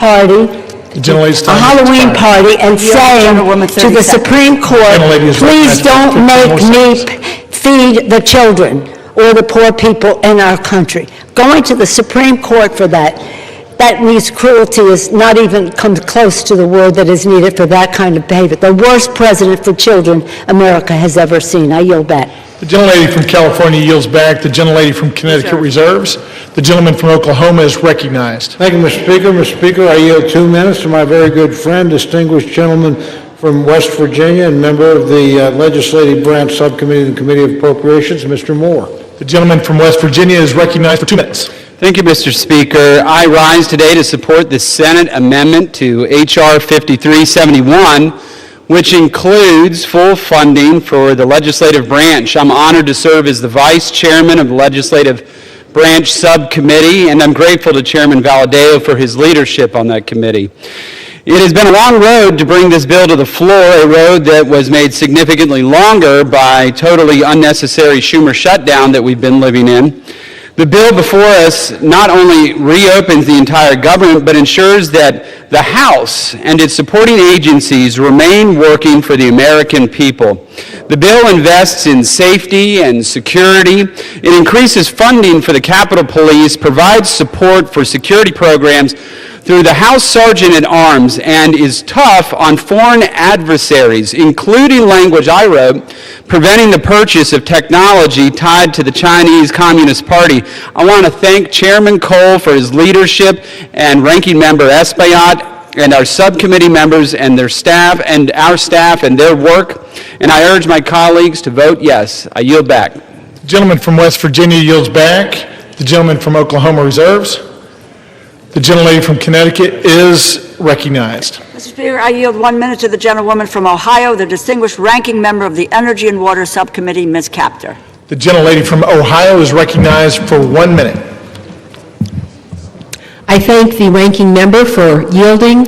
party, a Halloween party, and saying to the Supreme Court, please don't make me feed the children or the poor people in our country. Going to the Supreme Court for that means cruelty is not even comes close to the word that is needed for that kind of behavior. The worst president for children America has ever seen. I yield back. The gentlelady from California yields back. The gentlelady from Connecticut reserves. The gentleman from Oklahoma is recognized. Thank you, Mr. Speaker. Mr. Speaker, I yield 2 minutes to my very good friend, distinguished gentleman from West Virginia and member of the Legislative Branch Subcommittee and Committee of Appropriations, Mr. Moore. The gentleman from West Virginia is recognized for 2 minutes. Thank you, Mr. Speaker. I rise today to support the Senate amendment to H.R. 5371, which includes full funding for the legislative branch. I'm honored to serve as the vice chairman of the legislative branch subcommittee, and I'm grateful to Chairman Valadao for his leadership on that committee. It has been a long road to bring this bill to the floor, a road that was made significantly longer by totally unnecessary Schumer shutdown that we've been living in. The bill before us not only reopens the entire government, but ensures that the House and its supporting agencies remain working for the American people. The bill invests in safety and security. It increases funding for the Capitol Police, provides support for security programs through the House Sergeant at Arms, and is tough on foreign adversaries, including language I wrote, preventing the purchase of technology tied to the Chinese Communist Party. I want to thank Chairman Cole for his leadership and Ranking Member Espaillat and our subcommittee members and their staff and our staff and their work. And I urge my colleagues to vote yes. I yield back. The gentleman from West Virginia yields back. The gentleman from Oklahoma reserves. The gentlelady from Connecticut is recognized. Mr. Speaker, I yield 1 minute to the gentlewoman from Ohio, the distinguished ranking member of the Energy and Water Subcommittee, Ms. Capter. The gentlelady from Ohio is recognized for 1 minute. I thank the ranking member for yielding,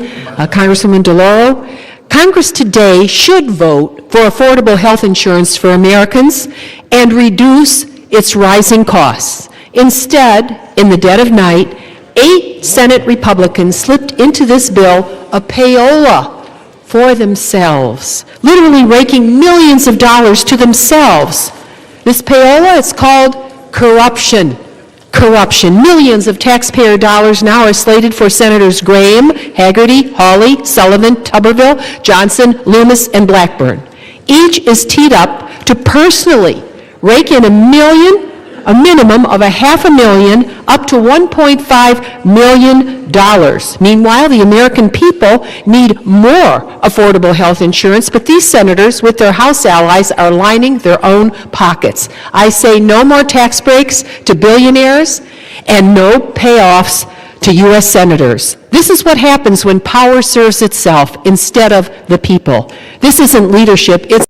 Congresswoman DeLauro. Congress today should vote for affordable health insurance for Americans and reduce its rising costs. Instead, in the dead of night, 8 Senate Republicans slipped into this bill a payola for themselves, literally raking millions of dollars to themselves. This payola, it's called corruption. Corruption. Millions of taxpayer dollars now are slated for Senators Graham, Hagerty, Hawley, Sullivan, Tuberville, Johnson, Loomis, and Blackburn. Each is teed up to personally rake in a minimum of $500,000 up to $1.5 million. Meanwhile, the American people need more affordable health insurance, but these senators, with their House allies, are lining their own pockets. I say no more tax breaks to billionaires and no payoffs to U.S. senators. This is what happens when power serves itself instead of the people. This isn't leadership, it's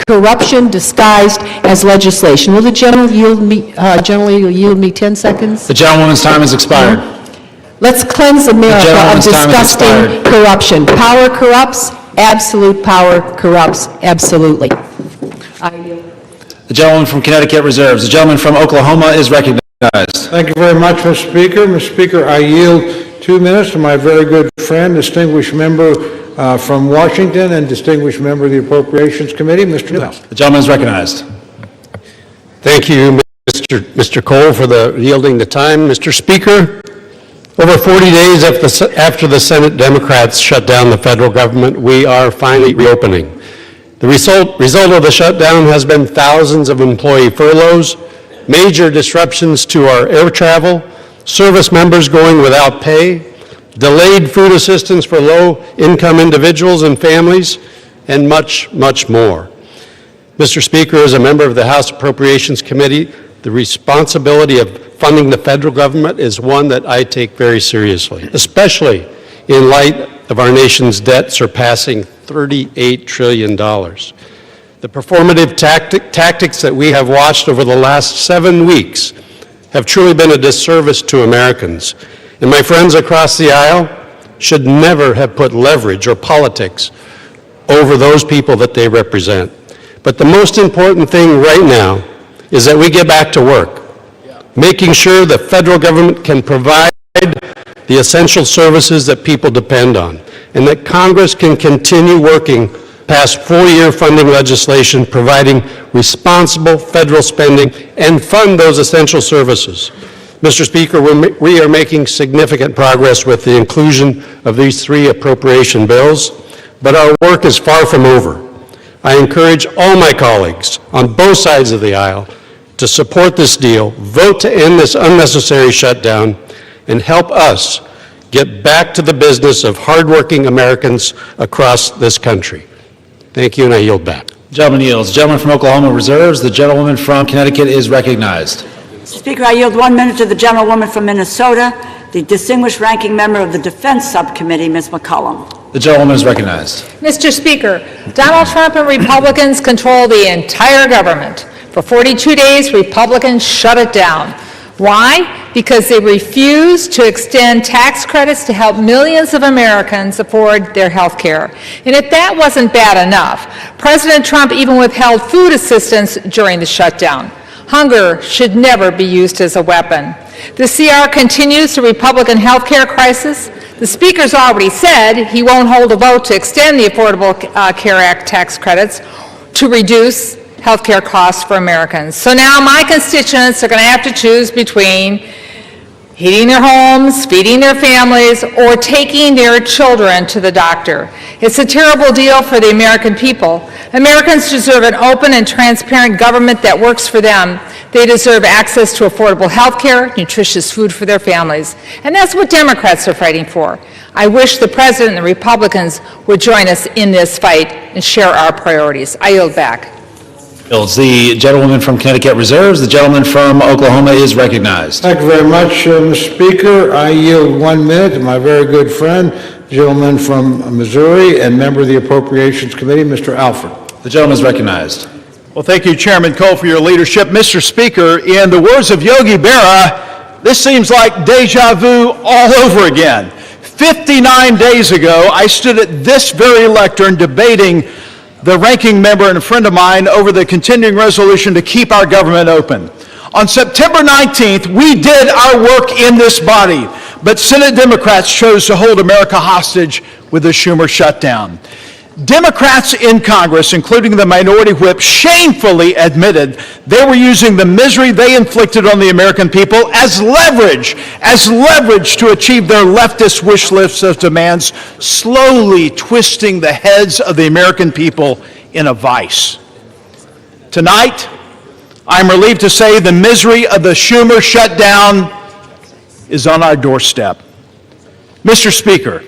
corruption disguised as legislation. Will the gentleman yield me 10 seconds? The gentlewoman's time has expired. Let's cleanse America of disgusting corruption. Power corrupts, absolute power corrupts, absolutely. The gentleman from Connecticut reserves. The gentleman from Oklahoma is recognized. Thank you very much, Mr. Speaker. Mr. Speaker, I yield 2 minutes to my very good friend, distinguished member from Washington and distinguished member of the Appropriations Committee, Mr. Newhouse. The gentleman is recognized. Thank you, Mr. Cole, for yielding the time. Mr. Speaker, over 40 days after the Senate Democrats shut down the federal government, we are finally reopening. The result of the shutdown has been thousands of employee furloughs, major disruptions to our air travel, service members going without pay, delayed food assistance for low-income individuals and families, and much, much more. Mr. Speaker, as a member of the House Appropriations Committee, the responsibility of funding the federal government is one that I take very seriously, especially in light of our nation's debt surpassing $38 trillion. The performative tactics that we have watched over the last 7 weeks have truly been a disservice to Americans. And my friends across the aisle should never have put leverage or politics over those people that they represent. But the most important thing right now is that we get back to work, making sure the federal government can provide the essential services that people depend on, and that Congress can continue working past 4-year funding legislation providing responsible federal spending and fund those essential services. Mr. Speaker, we are making significant progress with the inclusion of these 3 appropriation bills, but our work is far from over. I encourage all my colleagues on both sides of the aisle to support this deal, vote to end this unnecessary shutdown, and help us get back to the business of hardworking Americans across this country. Thank you, and I yield back. Gentleman yields. The gentleman from Oklahoma reserves. The gentlewoman from Connecticut is recognized. Speaker, I yield 1 minute to the gentlewoman from Minnesota, the distinguished ranking member of the Defense Subcommittee, Ms. McCollum. The gentlewoman is recognized. Mr. Speaker, Donald Trump and Republicans control the entire government. For 42 days, Republicans shut it down. Why? Because they refuse to extend tax credits to help millions of Americans afford their health care. And if that wasn't bad enough, President Trump even withheld food assistance during the shutdown. Hunger should never be used as a weapon. The CR continues the Republican health care crisis. The Speaker's already said he won't hold a vote to extend the Affordable Care Act tax credits to reduce health care costs for Americans. So now my constituents are going to have to choose between heating their homes, feeding their families, or taking their children to the doctor. It's a terrible deal for the American people. Americans deserve an open and transparent government that works for them. They deserve access to affordable health care, nutritious food for their families. And that's what Democrats are fighting for. I wish the President and the Republicans would join us in this fight and share our priorities. I yield back. The gentlewoman from Connecticut reserves. The gentleman from Oklahoma is recognized. Thank you very much, Mr. Speaker. I yield 1 minute to my very good friend, gentleman from Missouri and member of the Appropriations Committee, Mr. Alford. The gentleman is recognized. Well, thank you, Chairman Cole, for your leadership. Mr. Speaker, in the words of Yogi Berra, this seems like deja vu all over again. 59 days ago, I stood at this very lectern debating the ranking member and a friend of mine over the continuing resolution to keep our government open. On September 19th, we did our work in this body, but Senate Democrats chose to hold America hostage with the Schumer shutdown. Democrats in Congress, including the minority whip, shamefully admitted they were using the misery they inflicted on the American people as leverage to achieve their leftist wish list of demands, slowly twisting the heads of the American people in a vice. Tonight, I'm relieved to say the misery of the Schumer shutdown is on our doorstep. Mr. Speaker,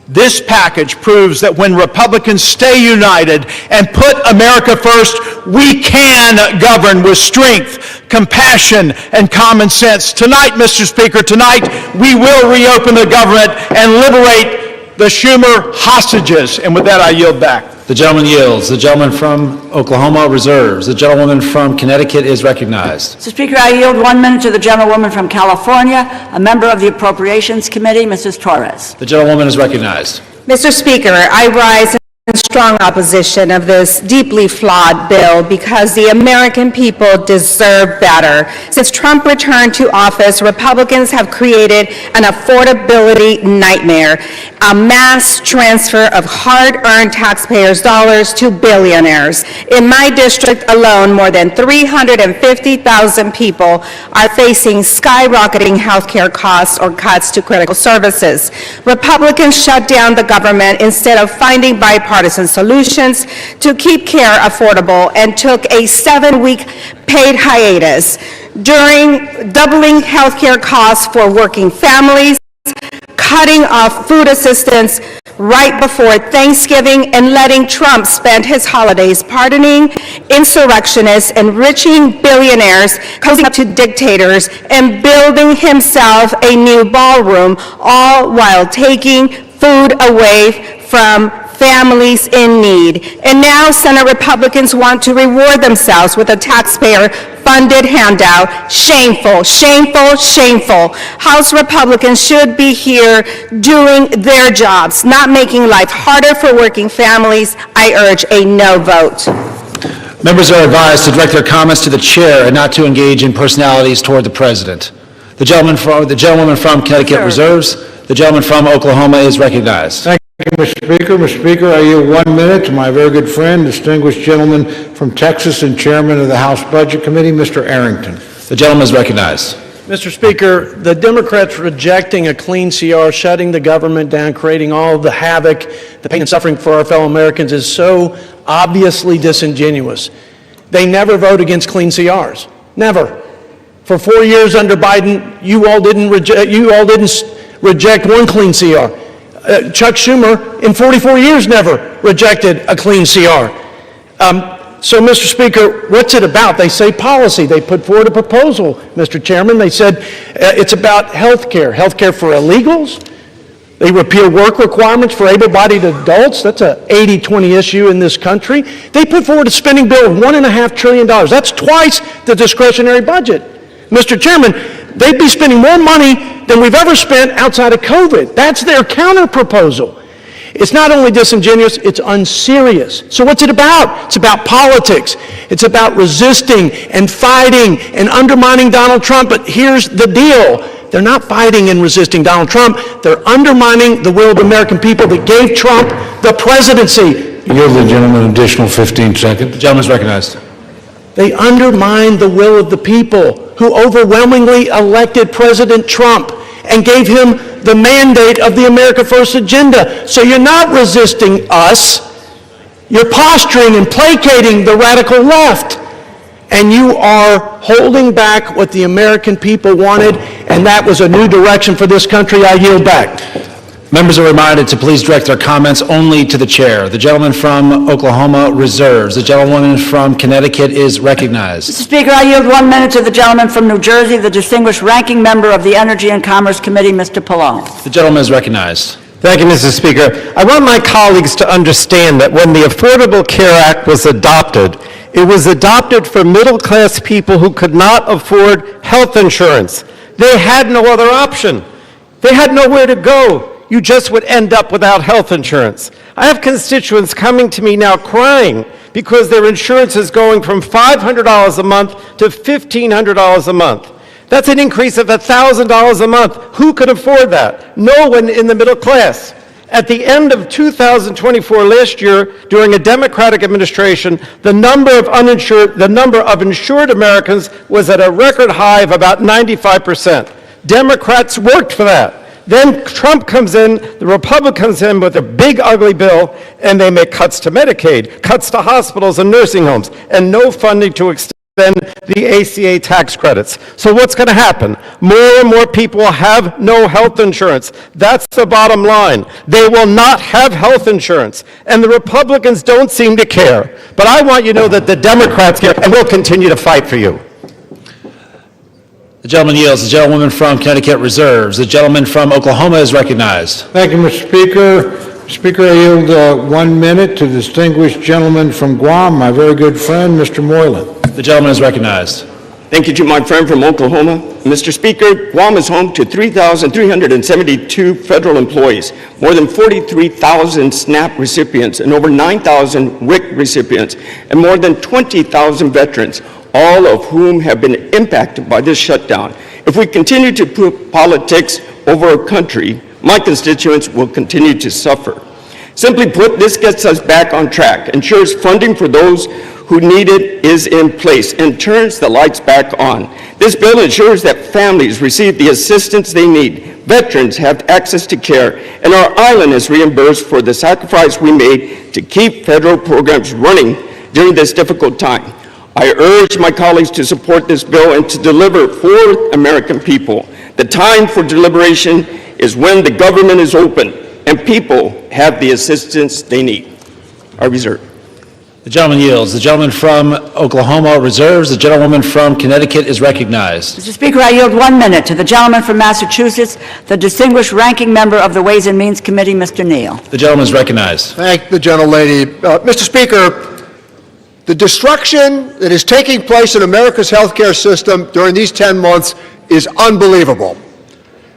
this package proves that when Republicans stay united and put America first, we can govern with strength, compassion, and common sense. Tonight, Mr. Speaker, tonight we will reopen the government and liberate the Schumer hostages. And with that, I yield back. The gentleman yields. The gentleman from Oklahoma reserves. The gentlewoman from Connecticut is recognized. Mr. Speaker, I yield 1 minute to the gentlewoman from California, a member of the Appropriations Committee, Mrs. Torres. The gentlewoman is recognized. Mr. Speaker, I rise in strong opposition of this deeply flawed bill because the American people deserve better. Since Trump returned to office, Republicans have created an affordability nightmare, a mass transfer of hard-earned taxpayers' dollars to billionaires. In my district alone, more than 350,000 people are facing skyrocketing health care costs or cuts to critical services. Republicans shut down the government instead of finding bipartisan solutions to keep care affordable and took a 7-week paid hiatus, during doubling health care costs for working families, cutting off food assistance right before Thanksgiving, and letting Trump spend his holidays pardoning insurrectionists, enriching billionaires, cozying up to dictators, and building himself a new ballroom, all while taking food away from families in need. And now Senate Republicans want to reward themselves with a taxpayer-funded handout. Shameful, shameful, shameful. House Republicans should be here doing their jobs, not making life harder for working families. I urge a no vote. Members are advised to direct their comments to the chair and not to engage in personalities toward the president. The gentlewoman from Connecticut reserves. The gentleman from Oklahoma is recognized. Thank you, Mr. Speaker. Mr. Speaker, I yield 1 minute to my very good friend, distinguished gentleman from Texas and chairman of the House Budget Committee, Mr. Arrington. The gentleman is recognized. Mr. Speaker, the Democrats rejecting a clean CR, shutting the government down, creating all the havoc, the pain and suffering for our fellow Americans is so obviously disingenuous. They never vote against clean CRs. Never. For 4 years under Biden, you all didn't reject one clean CR. Chuck Schumer, in 44 years, never rejected a clean CR. So, Mr. Speaker, what's it about? They say policy. They put forward a proposal, Mr. Chairman. They said it's about health care for illegals. They repeal work requirements for able-bodied adults. That's a 80-20 issue in this country. They put forward a spending bill of $1.5 trillion. That's twice the discretionary budget. Mr. Chairman, they'd be spending more money than we've ever spent outside of COVID. That's their counter-proposal. It's not only disingenuous, it's unserious. So what's it about? It's about politics. It's about resisting and fighting and undermining Donald Trump. But here's the deal. They're not fighting and resisting Donald Trump. They're undermining the will of the American people that gave Trump the presidency. Yield the gentleman an additional 15 seconds. The gentleman is recognized. They undermined the will of the people who overwhelmingly elected President Trump and gave him the mandate of the America First agenda. So you're not resisting us. You're posturing and placating the radical left. And you are holding back what the American people wanted, and that was a new direction for this country. I yield back. Members are reminded to please direct their comments only to the chair. The gentleman from Oklahoma reserves. The gentlewoman from Connecticut is recognized. Mr. Speaker, I yield 1 minute to the gentleman from New Jersey, the distinguished ranking member of the Energy and Commerce Committee, Mr. Pallone. The gentleman is recognized. Thank you, Mr. Speaker. I want my colleagues to understand that when the Affordable Care Act was adopted, it was adopted for middle-class people who could not afford health insurance. They had no other option. They had nowhere to go. You just would end up without health insurance. I have constituents coming to me now crying because their insurance is going from $500 a month to $1,500 a month. That's an increase of $1,000 a month. Who could afford that? No one in the middle class. At the end of 2024 last year, during a Democratic administration, the number of insured Americans was at a record high of about 95%. Democrats worked for that. Then Trump comes in, the Republicans in with a big ugly bill, and they make cuts to Medicaid, cuts to hospitals and nursing homes, and no funding to extend the ACA tax credits. So what's going to happen? More and more people will have no health insurance. That's the bottom line. They will not have health insurance, and the Republicans don't seem to care. But I want you to know that the Democrats care, and we'll continue to fight for you. The gentleman yields. The gentlewoman from Connecticut reserves. The gentleman from Oklahoma is recognized. Thank you, Mr. Speaker. Speaker, I yield 1 minute to the distinguished gentleman from Guam, my very good friend, Mr. Moylan. The gentleman is recognized. Thank you to my friend from Oklahoma. Mr. Speaker, Guam is home to 3,372 federal employees, more than 43,000 SNAP recipients, and over 9,000 WIC recipients, and more than 20,000 veterans, all of whom have been impacted by this shutdown. If we continue to put politics over our country, my constituents will continue to suffer. Simply put, this gets us back on track, ensures funding for those who need it is in place, and turns the lights back on. This bill ensures that families receive the assistance they need, veterans have access to care, and our island is reimbursed for the sacrifice we made to keep federal programs running during this difficult time. I urge my colleagues to support this bill and to deliver for American people. The time for deliberation is when the government is open and people have the assistance they need. I reserve. The gentleman yields. The gentleman from Oklahoma reserves. The gentlewoman from Connecticut is recognized. Mr. Speaker, I yield 1 minute to the gentleman from Massachusetts, the distinguished ranking member of the Ways and Means Committee, Mr. Neal. The gentleman is recognized. Thank the gentlelady. Mr. Speaker, the destruction that is taking place in America's healthcare system during these 10 months is unbelievable.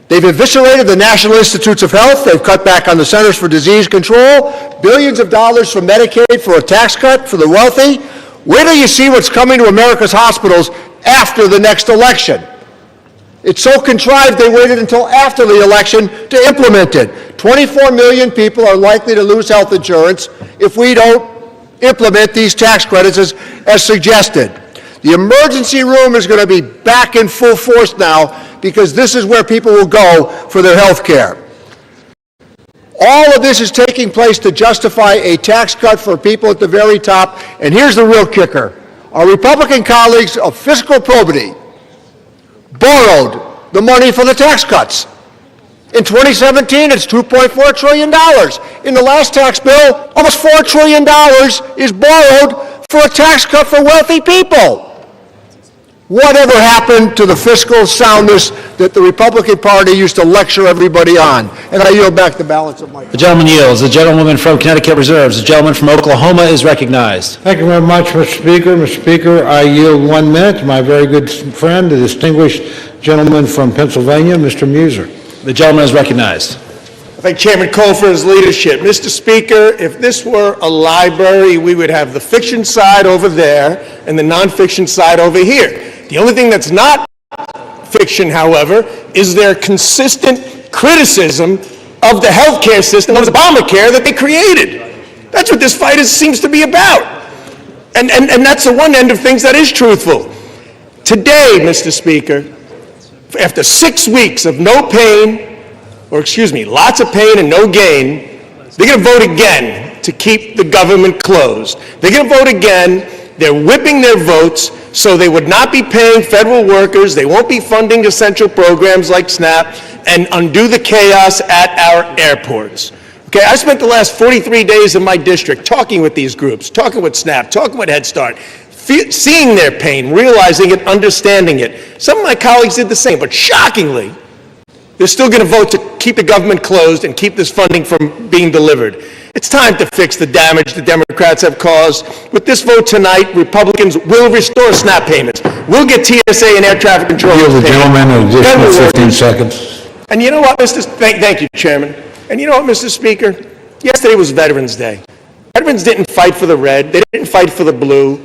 They've eviscerated the National Institutes of Health. They've cut back on the Centers for Disease Control, billions of dollars from Medicaid for a tax cut for the wealthy. Where do you see what's coming to America's hospitals after the next election? It's so contrived they waited until after the election to implement it. 24 million people are likely to lose health insurance if we don't implement these tax credits as suggested. The emergency room is going to be back in full force now because this is where people will go for their health care. All of this is taking place to justify a tax cut for people at the very top. And here's the real kicker. Our Republican colleagues of fiscal probity borrowed the money for the tax cuts. In 2017, it's $2.4 trillion. In the last tax bill, almost $4 trillion is borrowed for a tax cut for wealthy people. Whatever happened to the fiscal soundness that the Republican Party used to lecture everybody on? And I yield back the balance of my time. The gentleman yields. The gentlewoman from Connecticut reserves. The gentleman from Oklahoma is recognized. Thank you very much, Mr. Speaker. Mr. Speaker, I yield 1 minute to my very good friend, the distinguished gentleman from Pennsylvania, Mr. Muser. The gentleman is recognized. I thank Chairman Cole for his leadership. Mr. Speaker, if this were a library, we would have the fiction side over there and the nonfiction side over here. The only thing that's not fiction, however, is their consistent criticism of the health care system of Obamacare that they created. That's what this fight seems to be about. And that's the one end of things that is truthful. Today, Mr. Speaker, after 6 weeks of lots of pain and no gain, they're going to vote again to keep the government closed. They're going to vote again. They're whipping their votes so they would not be paying federal workers, they won't be funding essential programs like SNAP, and undo the chaos at our airports. Okay, I spent the last 43 days in my district talking with these groups, talking with SNAP, talking with Head Start, seeing their pain, realizing it, understanding it. Some of my colleagues did the same, but shockingly, they're still going to vote to keep the government closed and keep this funding from being delivered. It's time to fix the damage the Democrats have caused. With this vote tonight, Republicans will restore SNAP payments. We'll get TSA and air traffic control. Yield the gentleman an additional 15 seconds. And you know what, thank you, Chairman. And you know what, Mr. Speaker? Yesterday was Veterans Day. Veterans didn't fight for the red. They didn't fight for the blue.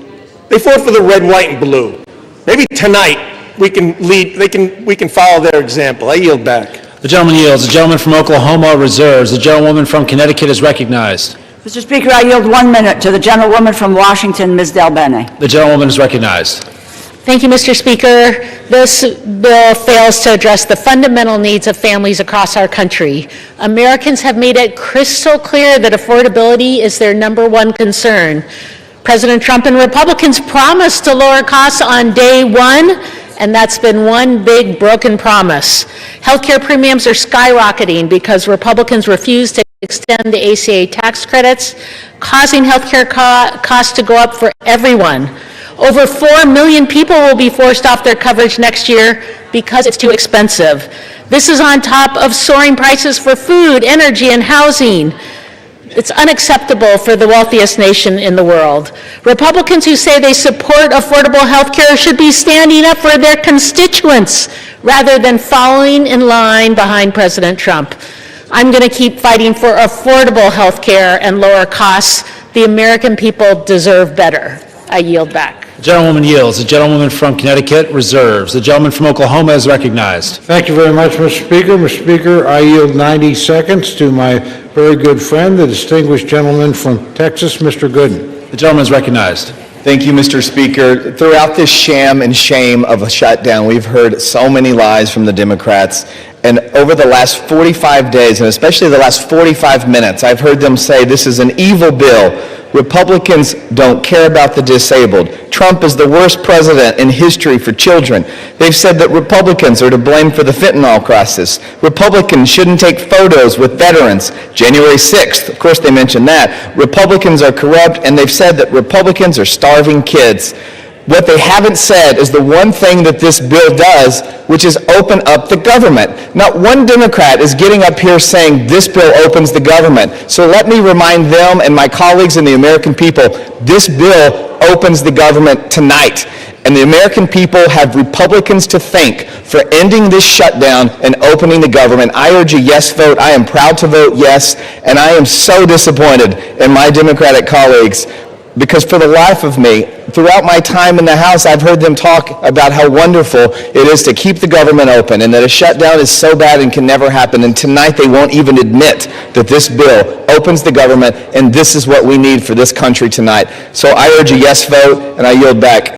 They fought for the red, white, and blue. Maybe tonight we can follow their example. I yield back. The gentleman yields. The gentleman from Oklahoma reserves. The gentlewoman from Connecticut is recognized. Mr. Speaker, I yield 1 minute to the gentlewoman from Washington, Ms. Del Bene. The gentlewoman is recognized. Thank you, Mr. Speaker. This bill fails to address the fundamental needs of families across our country. Americans have made it crystal clear that affordability is their #1 concern. President Trump and Republicans promised to lower costs on day one, and that's been one big broken promise. Healthcare premiums are skyrocketing because Republicans refuse to extend the ACA tax credits, causing healthcare costs to go up for everyone. Over 4 million people will be forced off their coverage next year because it's too expensive. This is on top of soaring prices for food, energy, and housing. It's unacceptable for the wealthiest nation in the world. Republicans who say they support affordable health care should be standing up for their constituents rather than following in line behind President Trump. I'm going to keep fighting for affordable health care and lower costs. The American people deserve better. I yield back. The gentlewoman yields. The gentlewoman from Connecticut reserves. The gentleman from Oklahoma is recognized. Thank you very much, Mr. Speaker. Mr. Speaker, I yield 90 seconds to my very good friend, the distinguished gentleman from Texas, Mr. Gooden. The gentleman is recognized. Thank you, Mr. Speaker. Throughout this sham and shame of a shutdown, we've heard so many lies from the Democrats. And over the last 45 days, and especially the last 45 minutes, I've heard them say this is an evil bill. Republicans don't care about the disabled. Trump is the worst president in history for children. They've said that Republicans are to blame for the fentanyl crisis. Republicans shouldn't take photos with veterans. January 6th, of course they mentioned that. Republicans are corrupt, and they've said that Republicans are starving kids. What they haven't said is the one thing that this bill does, which is open up the government. Not one Democrat is getting up here saying this bill opens the government. So let me remind them and my colleagues and the American people, this bill opens the government tonight. And the American people have Republicans to thank for ending this shutdown and opening the government. I urge a yes vote. I am proud to vote yes, and I am so disappointed in my Democratic colleagues. because for the life of me, throughout my time in the House, I've heard them talk about how wonderful it is to keep the government open and that a shutdown is so bad and can never happen. And tonight they won't even admit that this bill opens the government, and this is what we need for this country tonight. So I urge a yes vote, and I yield back.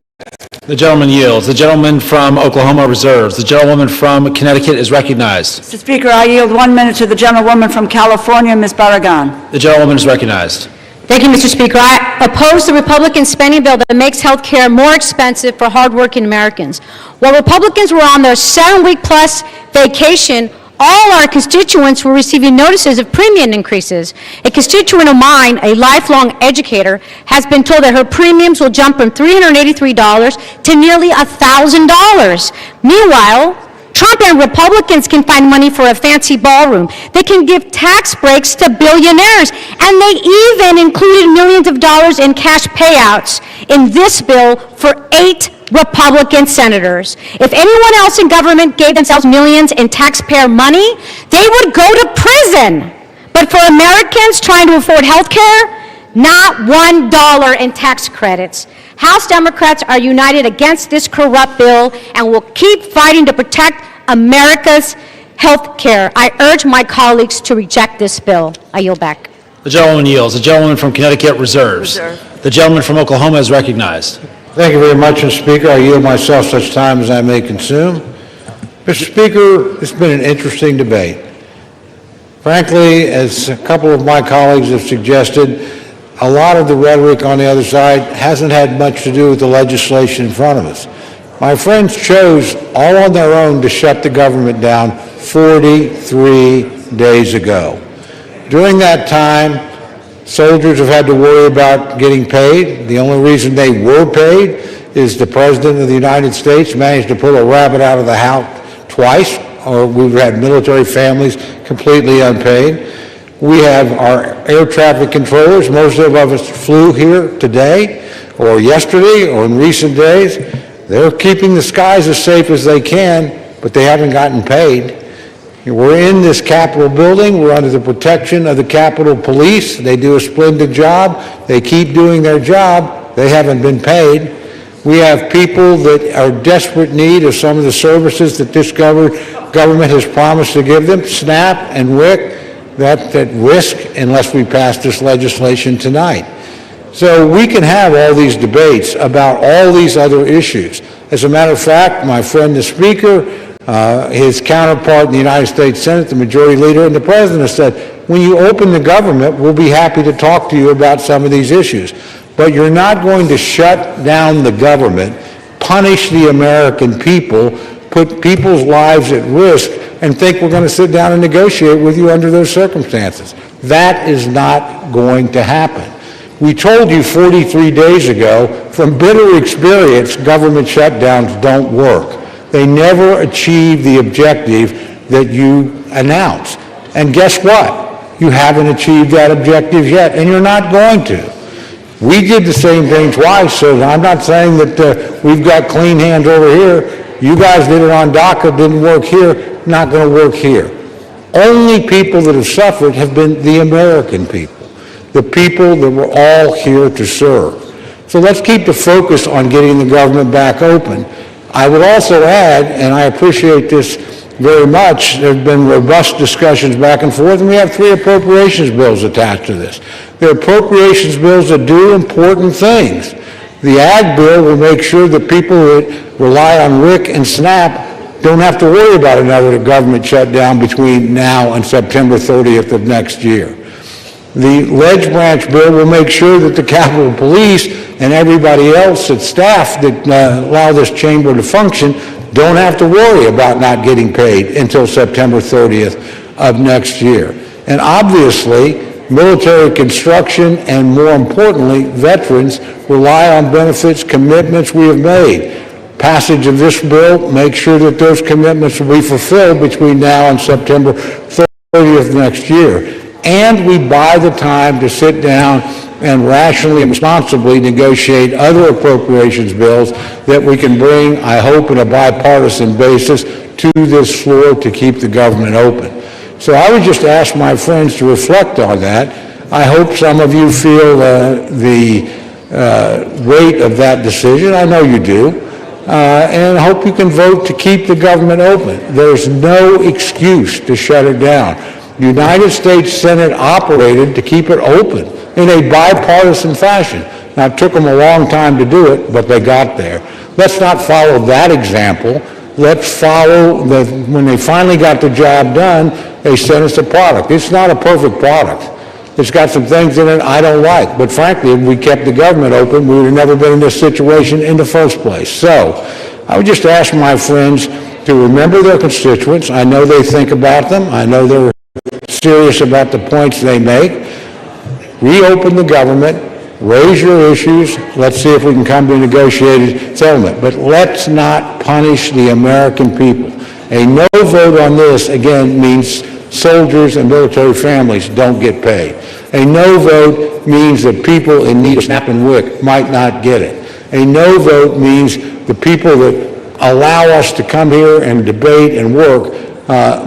The gentleman yields. The gentleman from Oklahoma reserves. The gentlewoman from Connecticut is recognized. Mr. Speaker, I yield 1 minute to the gentlewoman from California, Ms. Barragan. The gentlewoman is recognized. Thank you, Mr. Speaker. I oppose the Republican spending bill that makes health care more expensive for hardworking Americans. While Republicans were on their 7-week-plus vacation, all our constituents were receiving notices of premium increases. A constituent of mine, a lifelong educator, has been told that her premiums will jump from $383 to nearly $1,000. Meanwhile, Trump and Republicans can find money for a fancy ballroom. They can give tax breaks to billionaires, and they even included millions of dollars in cash payouts in this bill for 8 Republican senators. If anyone else in government gave themselves millions in taxpayer money, they would go to prison. But for Americans trying to afford health care, not $1 in tax credits. House Democrats are united against this corrupt bill and will keep fighting to protect America's health care. I urge my colleagues to reject this bill. I yield back. The gentleman yields. The gentleman from Connecticut reserves. The gentleman from Oklahoma is recognized. Thank you very much, Mr. Speaker. I yield myself such time as I may consume. Mr. Speaker, it's been an interesting debate. Frankly, as a couple of my colleagues have suggested, a lot of the rhetoric on the other side hasn't had much to do with the legislation in front of us. My friends chose all on their own to shut the government down 43 days ago. During that time, soldiers have had to worry about getting paid. The only reason they were paid is the President of the United States managed to pull a rabbit out of the hat twice, or we've had military families completely unpaid. We have our air traffic controllers. Most of us flew here today or yesterday or in recent days. They're keeping the skies as safe as they can, but they haven't gotten paid. We're in this Capitol building. We're under the protection of the Capitol Police. They do a splendid job. They keep doing their job. They haven't been paid. We have people that are in desperate need of some of the services that this government has promised to give them. SNAP and WIC. That's at risk unless we pass this legislation tonight. So we can have all these debates about all these other issues. As a matter of fact, my friend the Speaker, his counterpart in the United States Senate, the Majority Leader, and the President said, when you open the government, we'll be happy to talk to you about some of these issues. But you're not going to shut down the government, punish the American people, put people's lives at risk, and think we're going to sit down and negotiate with you under those circumstances. That is not going to happen. We told you 43 days ago, from bitter experience, government shutdowns don't work. They never achieve the objective that you announced. And guess what? You haven't achieved that objective yet, and you're not going to. We did the same thing twice, so I'm not saying that we've got clean hands over here. You guys did it on DACA, didn't work here, not going to work here. Only people that have suffered have been the American people, the people that we're all here to serve. So let's keep the focus on getting the government back open. I would also add, and I appreciate this very much, there have been robust discussions back and forth, and we have 3 appropriations bills attached to this. They're appropriations bills that do important things. The Ag bill will make sure that people that rely on WIC and SNAP don't have to worry about another government shutdown between now and September 30th of next year. The Ledge Branch bill will make sure that the Capitol Police and everybody else at staff that allow this chamber to function don't have to worry about not getting paid until September 30th of next year. And obviously, military construction and, more importantly, veterans rely on benefits commitments we have made. Passage of this bill makes sure that those commitments will be fulfilled between now and September 30th next year. And we buy the time to sit down and rationally and responsibly negotiate other appropriations bills that we can bring, I hope, on a bipartisan basis to this floor to keep the government open. So I would just ask my friends to reflect on that. I hope some of you feel the weight of that decision. I know you do. And I hope you can vote to keep the government open. There's no excuse to shut it down. The United States Senate operated to keep it open in a bipartisan fashion. Now, it took them a long time to do it, but they got there. Let's not follow that example. Let's follow when they finally got the job done, they sent us a product. It's not a perfect product. It's got some things in it I don't like. But frankly, if we kept the government open, we would have never been in this situation in the first place. So I would just ask my friends to remember their constituents. I know they think about them. I know they're serious about the points they make. Reopen the government. Raise your issues. Let's see if we can come to a negotiated settlement. But let's not punish the American people. A no vote on this, again, means soldiers and military families don't get paid. A no vote means that people in need of SNAP and WIC might not get it. A no vote means the people that allow us to come here and debate and work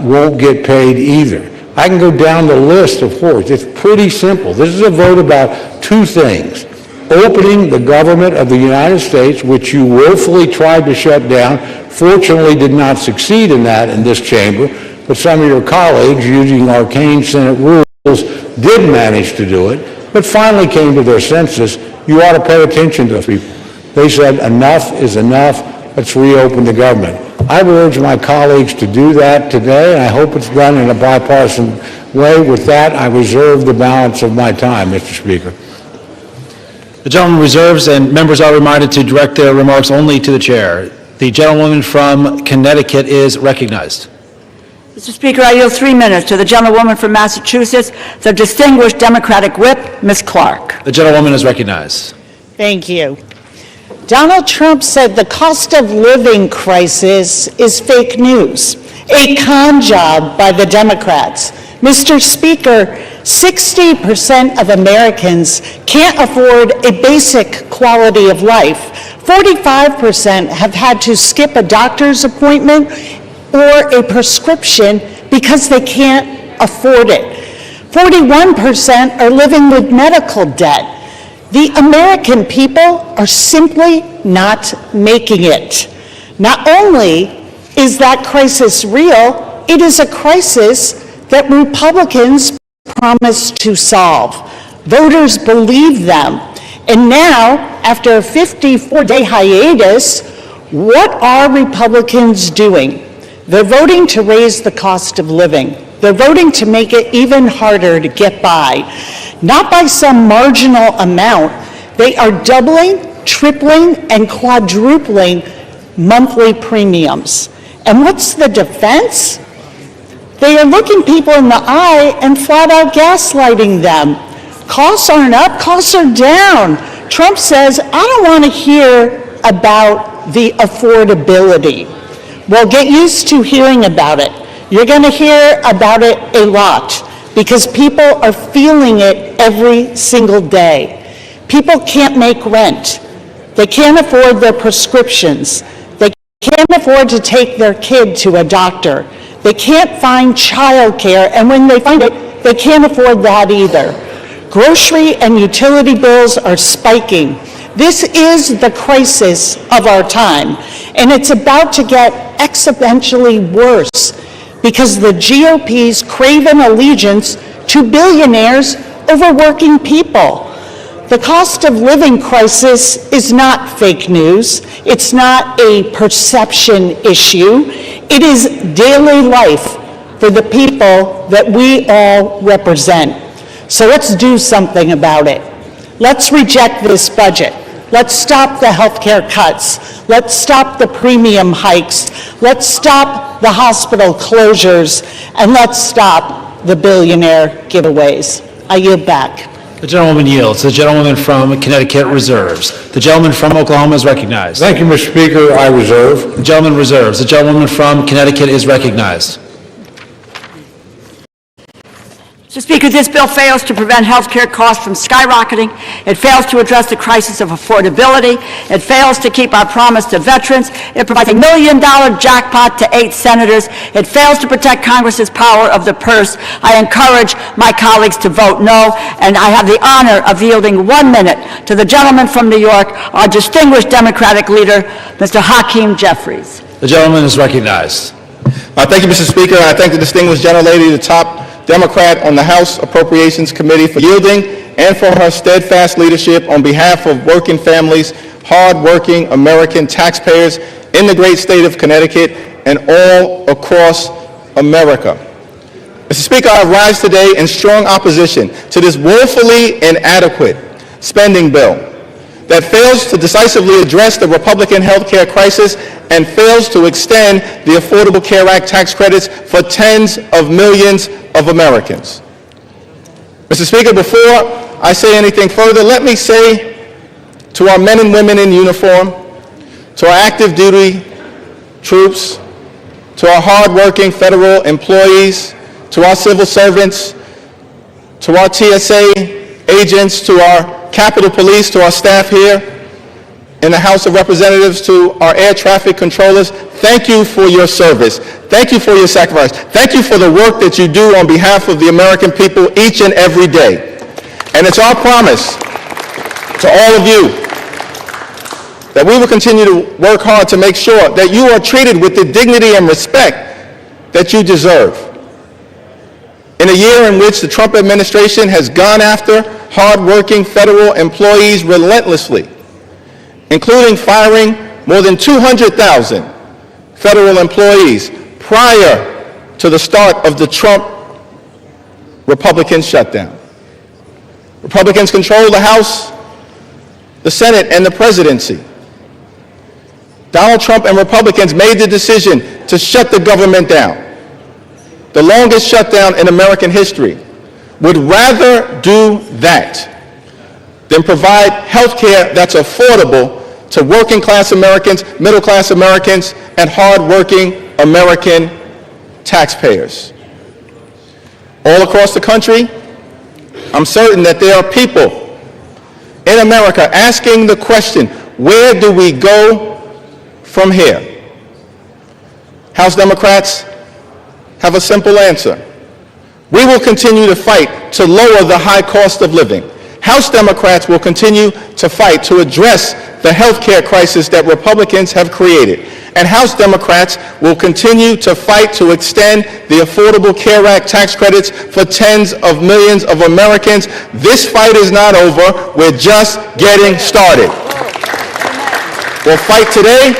won't get paid either. I can go down the list of words. It's pretty simple. This is a vote about two things. Opening the government of the United States, which you willfully tried to shut down, fortunately did not succeed in that in this chamber, but some of your colleagues, using arcane Senate rules, did manage to do it, but finally came to their senses. You ought to pay attention to those people. They said, enough is enough. Let's reopen the government. I would urge my colleagues to do that today, and I hope it's done in a bipartisan way. With that, I reserve the balance of my time, Mr. Speaker. The gentleman reserves, and members are reminded to direct their remarks only to the chair. The gentlewoman from Connecticut is recognized. Mr. Speaker, I yield 3 minutes to the gentlewoman from Massachusetts, the distinguished Democratic whip, Ms. Clark. The gentlewoman is recognized. Thank you. Donald Trump said the cost of living crisis is fake news, a con job by the Democrats. Mr. Speaker, 60% of Americans can't afford a basic quality of life. 45% have had to skip a doctor's appointment or a prescription because they can't afford it. 41% are living with medical debt. The American people are simply not making it. Not only is that crisis real, it is a crisis that Republicans promised to solve. Voters believe them. And now, after a 54-day hiatus, what are Republicans doing? They're voting to raise the cost of living. They're voting to make it even harder to get by. Not by some marginal amount. They are doubling, tripling, and quadrupling monthly premiums. And what's the defense? They are looking people in the eye and flat out gaslighting them. Costs aren't up, costs are down. Trump says, I don't want to hear about the affordability. Well, get used to hearing about it. You're going to hear about it a lot because people are feeling it every single day. People can't make rent. They can't afford their prescriptions. They can't afford to take their kid to a doctor. They can't find childcare, and when they find it, they can't afford that either. Grocery and utility bills are spiking. This is the crisis of our time, and it's about to get exponentially worse because the GOP's craven allegiance to billionaires over working people. The cost of living crisis is not fake news. It's not a perception issue. It is daily life for the people that we all represent. So let's do something about it. Let's reject this budget. Let's stop the health care cuts. Let's stop the premium hikes. Let's stop the hospital closures. And let's stop the billionaire giveaways. I yield back. The gentlewoman yields. The gentlewoman from Connecticut reserves. The gentleman from Oklahoma is recognized. Thank you, Mr. Speaker. I reserve. The gentleman reserves. The gentlewoman from Connecticut is recognized. Mr. Speaker, this bill fails to prevent health care costs from skyrocketing. It fails to address the crisis of affordability. It fails to keep our promise to veterans. It provides a $1 million jackpot to 8 senators. It fails to protect Congress's power of the purse. I encourage my colleagues to vote no, and I have the honor of yielding 1 minute to the gentleman from New York, our distinguished Democratic leader, Mr. Hakeem Jeffries. The gentleman is recognized. Thank you, Mr. Speaker. I thank the distinguished gentlelady, the top Democrat on the House Appropriations Committee, for yielding and for her steadfast leadership on behalf of working families, hard-working American taxpayers in the great state of Connecticut and all across America. Mr. Speaker, I rise today in strong opposition to this woefully inadequate spending bill that fails to decisively address the Republican health care crisis and fails to extend the Affordable Care Act tax credits for tens of millions of Americans. Mr. Speaker, before I say anything further, let me say to our men and women in uniform, to our active duty troops, to our hardworking federal employees, to our civil servants, to our TSA agents, to our Capitol Police, to our staff here in the House of Representatives, to our air traffic controllers, thank you for your service. Thank you for your sacrifice. Thank you for the work that you do on behalf of the American people each and every day. And it's our promise to all of you that we will continue to work hard to make sure that you are treated with the dignity and respect that you deserve. In a year in which the Trump administration has gone after hard-working federal employees relentlessly, including firing more than 200,000 federal employees prior to the start of the Trump Republican shutdown. Republicans control the House, the Senate, and the presidency. Donald Trump and Republicans made the decision to shut the government down, the longest shutdown in American history. Would rather do that than provide health care that's affordable to working class Americans, middle class Americans, and hard-working American taxpayers. All across the country, I'm certain that there are people in America asking the question, where do we go from here? House Democrats have a simple answer. We will continue to fight to lower the high cost of living. House Democrats will continue to fight to address the health care crisis that Republicans have created. And House Democrats will continue to fight to extend the Affordable Care Act tax credits for tens of millions of Americans. This fight is not over. We're just getting started. We'll fight today.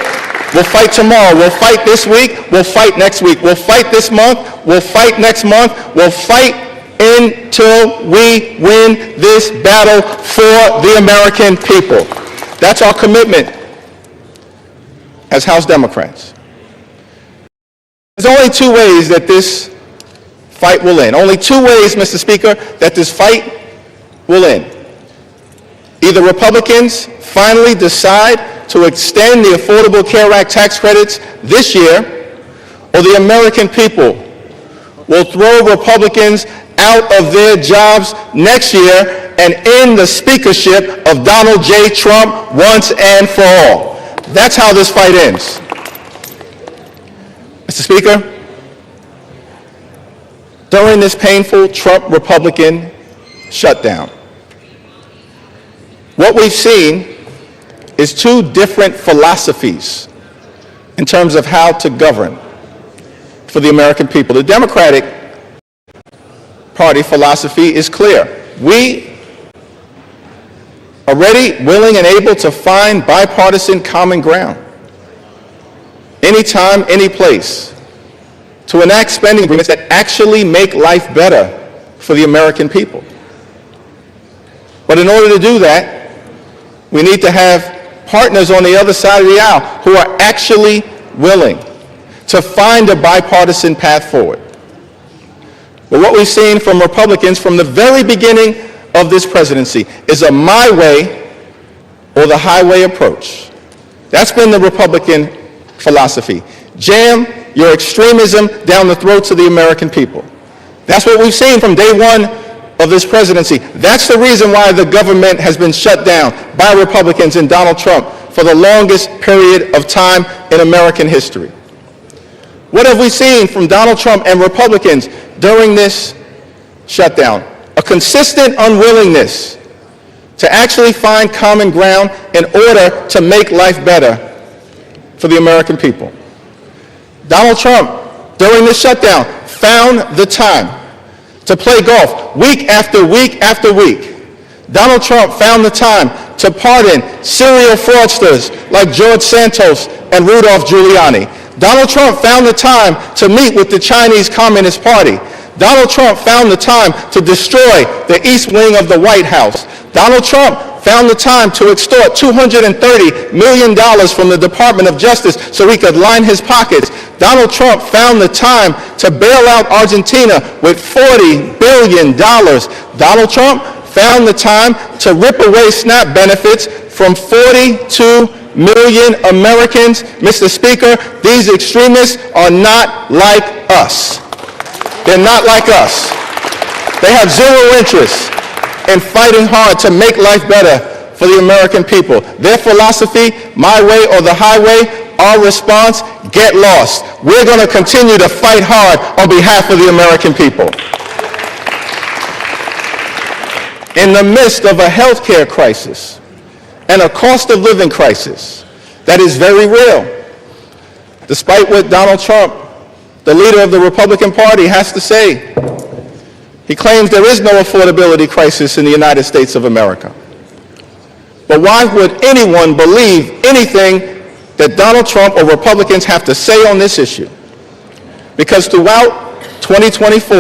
We'll fight tomorrow. We'll fight this week. We'll fight next week. We'll fight this month. We'll fight next month. We'll fight until we win this battle for the American people. That's our commitment as House Democrats. There's only 2 ways that this fight will end. Only 2 ways, Mr. Speaker, that this fight will end. Either Republicans finally decide to extend the Affordable Care Act tax credits this year, or the American people will throw Republicans out of their jobs next year and end the speakership of Donald J. Trump once and for all. That's how this fight ends. Mr. Speaker, during this painful Trump Republican shutdown, what we've seen is 2 different philosophies in terms of how to govern for the American people. The Democratic Party philosophy is clear. We are ready, willing, and able to find bipartisan common ground anytime, any place, to enact spending agreements that actually make life better for the American people. But in order to do that, we need to have partners on the other side of the aisle who are actually willing to find a bipartisan path forward. But what we've seen from Republicans from the very beginning of this presidency is a my way or the highway approach. That's been the Republican philosophy. Jam your extremism down the throats of the American people. That's what we've seen from day one of this presidency. That's the reason why the government has been shut down by Republicans and Donald Trump for the longest period of time in American history. What have we seen from Donald Trump and Republicans during this shutdown? A consistent unwillingness to actually find common ground in order to make life better for the American people. Donald Trump, during this shutdown, found the time to play golf week after week after week. Donald Trump found the time to pardon serial fraudsters like George Santos and Rudolph Giuliani. Donald Trump found the time to meet with the Chinese Communist Party. Donald Trump found the time to destroy the East Wing of the White House. Donald Trump found the time to extort $230 million from the Department of Justice so he could line his pockets. Donald Trump found the time to bail out Argentina with $40 billion. Donald Trump found the time to rip away SNAP benefits from 42 million Americans. Mr. Speaker, these extremists are not like us. They're not like us. They have zero interest in fighting hard to make life better for the American people. Their philosophy, my way or the highway, our response, get lost. We're going to continue to fight hard on behalf of the American people. In the midst of a health care crisis and a cost of living crisis that is very real, despite what Donald Trump, the leader of the Republican Party, has to say, he claims there is no affordability crisis in the United States of America. But why would anyone believe anything that Donald Trump or Republicans have to say on this issue? Because throughout 2024,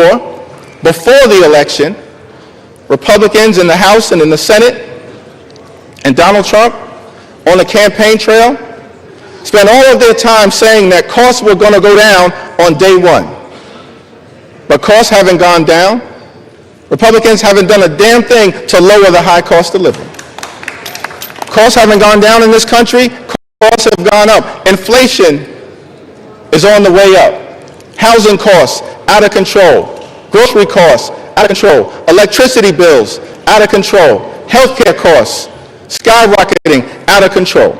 before the election, Republicans in the House and in the Senate and Donald Trump on the campaign trail spent all of their time saying that costs were going to go down on day one. But costs haven't gone down. Republicans haven't done a damn thing to lower the high cost of living. Costs haven't gone down in this country. Costs have gone up. Inflation is on the way up. Housing costs out of control. Grocery costs out of control. Electricity bills out of control. Healthcare costs skyrocketing out of control.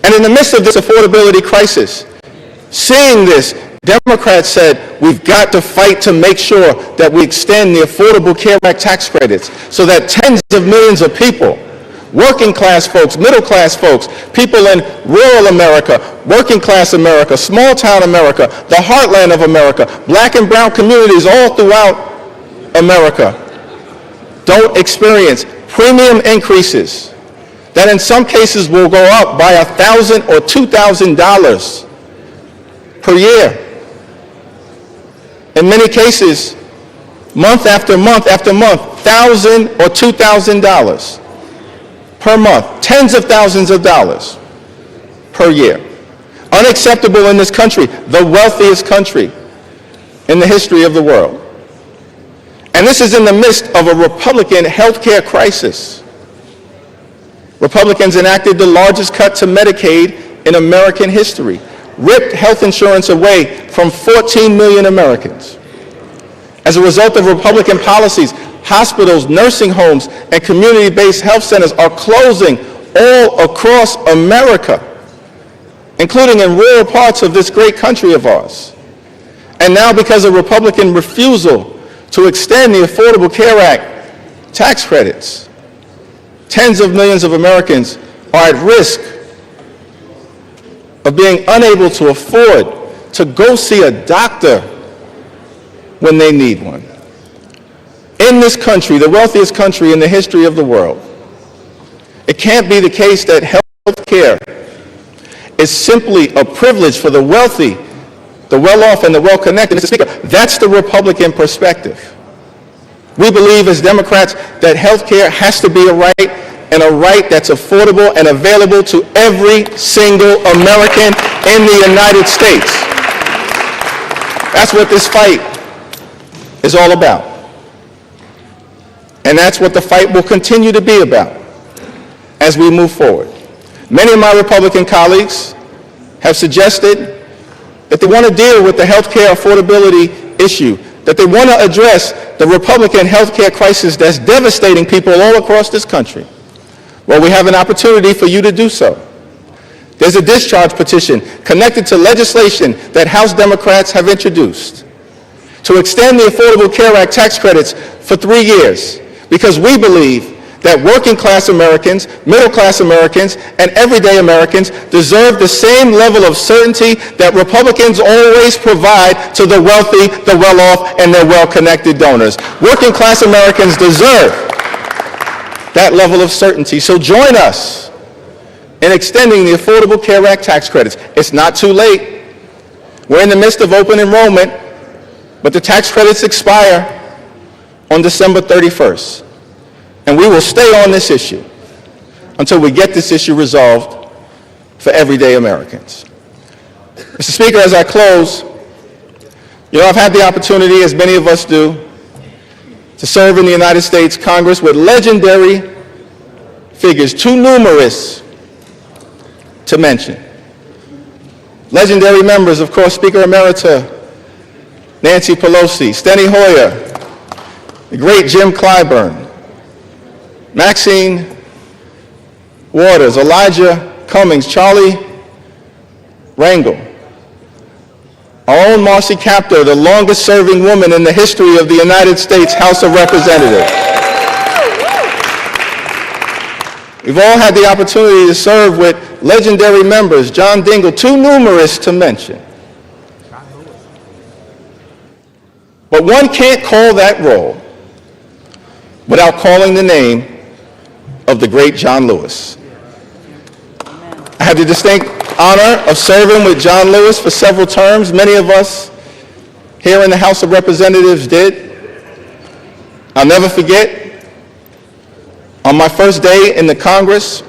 And in the midst of this affordability crisis, seeing this, Democrats said, we've got to fight to make sure that we extend the Affordable Care Act tax credits so that tens of millions of people, working class folks, middle class folks, people in rural America, working class America, small town America, the heartland of America, black and brown communities all throughout America, don't experience premium increases that in some cases will go up by $1,000 or $2,000 per year. In many cases, month after month after month, $1,000 or $2,000 per month, tens of thousands of dollars per year. Unacceptable in this country, the wealthiest country in the history of the world. And this is in the midst of a Republican health care crisis. Republicans enacted the largest cut to Medicaid in American history, ripped health insurance away from 14 million Americans. As a result of Republican policies, hospitals, nursing homes, and community-based health centers are closing all across America, including in rural parts of this great country of ours. And now, because of Republican refusal to extend the Affordable Care Act tax credits, tens of millions of Americans are at risk of being unable to afford to go see a doctor when they need one. In this country, the wealthiest country in the history of the world, it can't be the case that health care is simply a privilege for the wealthy, the well-off, and the well-connected. Mr. Speaker, that's the Republican perspective. We believe as Democrats that health care has to be a right, and a right that's affordable and available to every single American in the United States. That's what this fight is all about. And that's what the fight will continue to be about as we move forward. Many of my Republican colleagues have suggested that they want to deal with the health care affordability issue that they want to address the Republican health care crisis that's devastating people all across this country. Well, we have an opportunity for you to do so. There's a discharge petition connected to legislation that House Democrats have introduced to extend the Affordable Care Act tax credits for 3 years, because we believe that working class Americans, middle class Americans, and everyday Americans deserve the same level of certainty that Republicans always provide to the wealthy, the well-off, and their well-connected donors. Working class Americans deserve that level of certainty. So join us in extending the Affordable Care Act tax credits. It's not too late. We're in the midst of open enrollment, but the tax credits expire on December 31st. And we will stay on this issue until we get this issue resolved for everyday Americans. Mr. Speaker, as I close, I've had the opportunity, as many of us do, to serve in the United States Congress with legendary figures, too numerous to mention. Legendary members, of course, Speaker Emerita Nancy Pelosi, Steny Hoyer, the great Jim Clyburn, Maxine Waters, Elijah Cummings, Charlie Rangel, our own Marcy Kaptur, the longest-serving woman in the history of the United States House of Representatives. We've all had the opportunity to serve with legendary members, John Dingell, too numerous to mention. But one can't call that role without calling the name of the great John Lewis. I had the distinct honor of serving with John Lewis for several terms. Many of us here in the House of Representatives did. I'll never forget, on my first day in the Congress,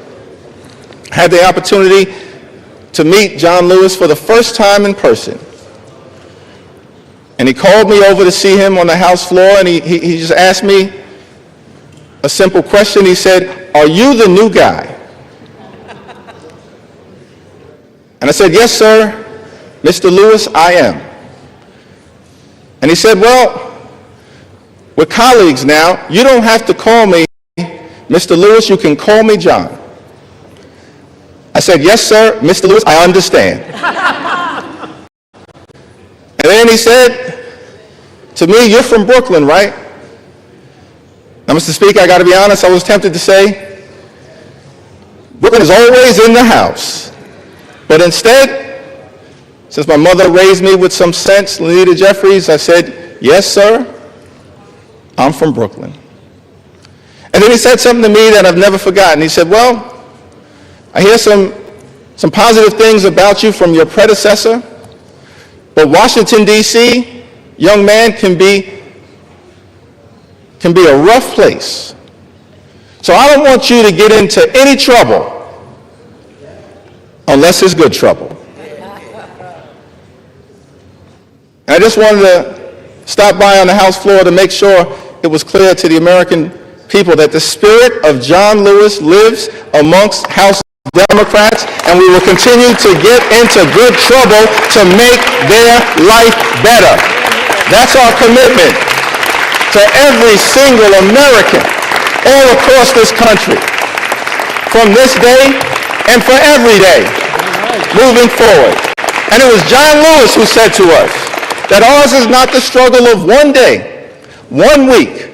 I had the opportunity to meet John Lewis for the first time in person. And he called me over to see him on the House floor, and he just asked me a simple question. He said, "Are you the new guy?" And I said, "Yes, sir, Mr. Lewis, I am." And he said, "Well, we're colleagues now. You don't have to call me Mr. Lewis. You can call me John." I said, "Yes, sir, Mr. Lewis, I understand." And then he said to me, "You're from Brooklyn, right?" Now, Mr. Speaker, I got to be honest, I was tempted to say, Brooklyn is always in the house. But instead, since my mother raised me with some sense, Lenita Jeffries, I said, "Yes, sir, I'm from Brooklyn." And then he said something to me that I've never forgotten. He said, "Well, I hear some positive things about you from your predecessor, but Washington, D.C., young man, can be a rough place. So I don't want you to get into any trouble unless it's good trouble." And I just wanted to stop by on the House floor to make sure it was clear to the American people that the spirit of John Lewis lives amongst House Democrats, and we will continue to get into good trouble to make their life better. That's our commitment to every single American all across this country from this day and for every day moving forward. And it was John Lewis who said to us that ours is not the struggle of one day, 1 week,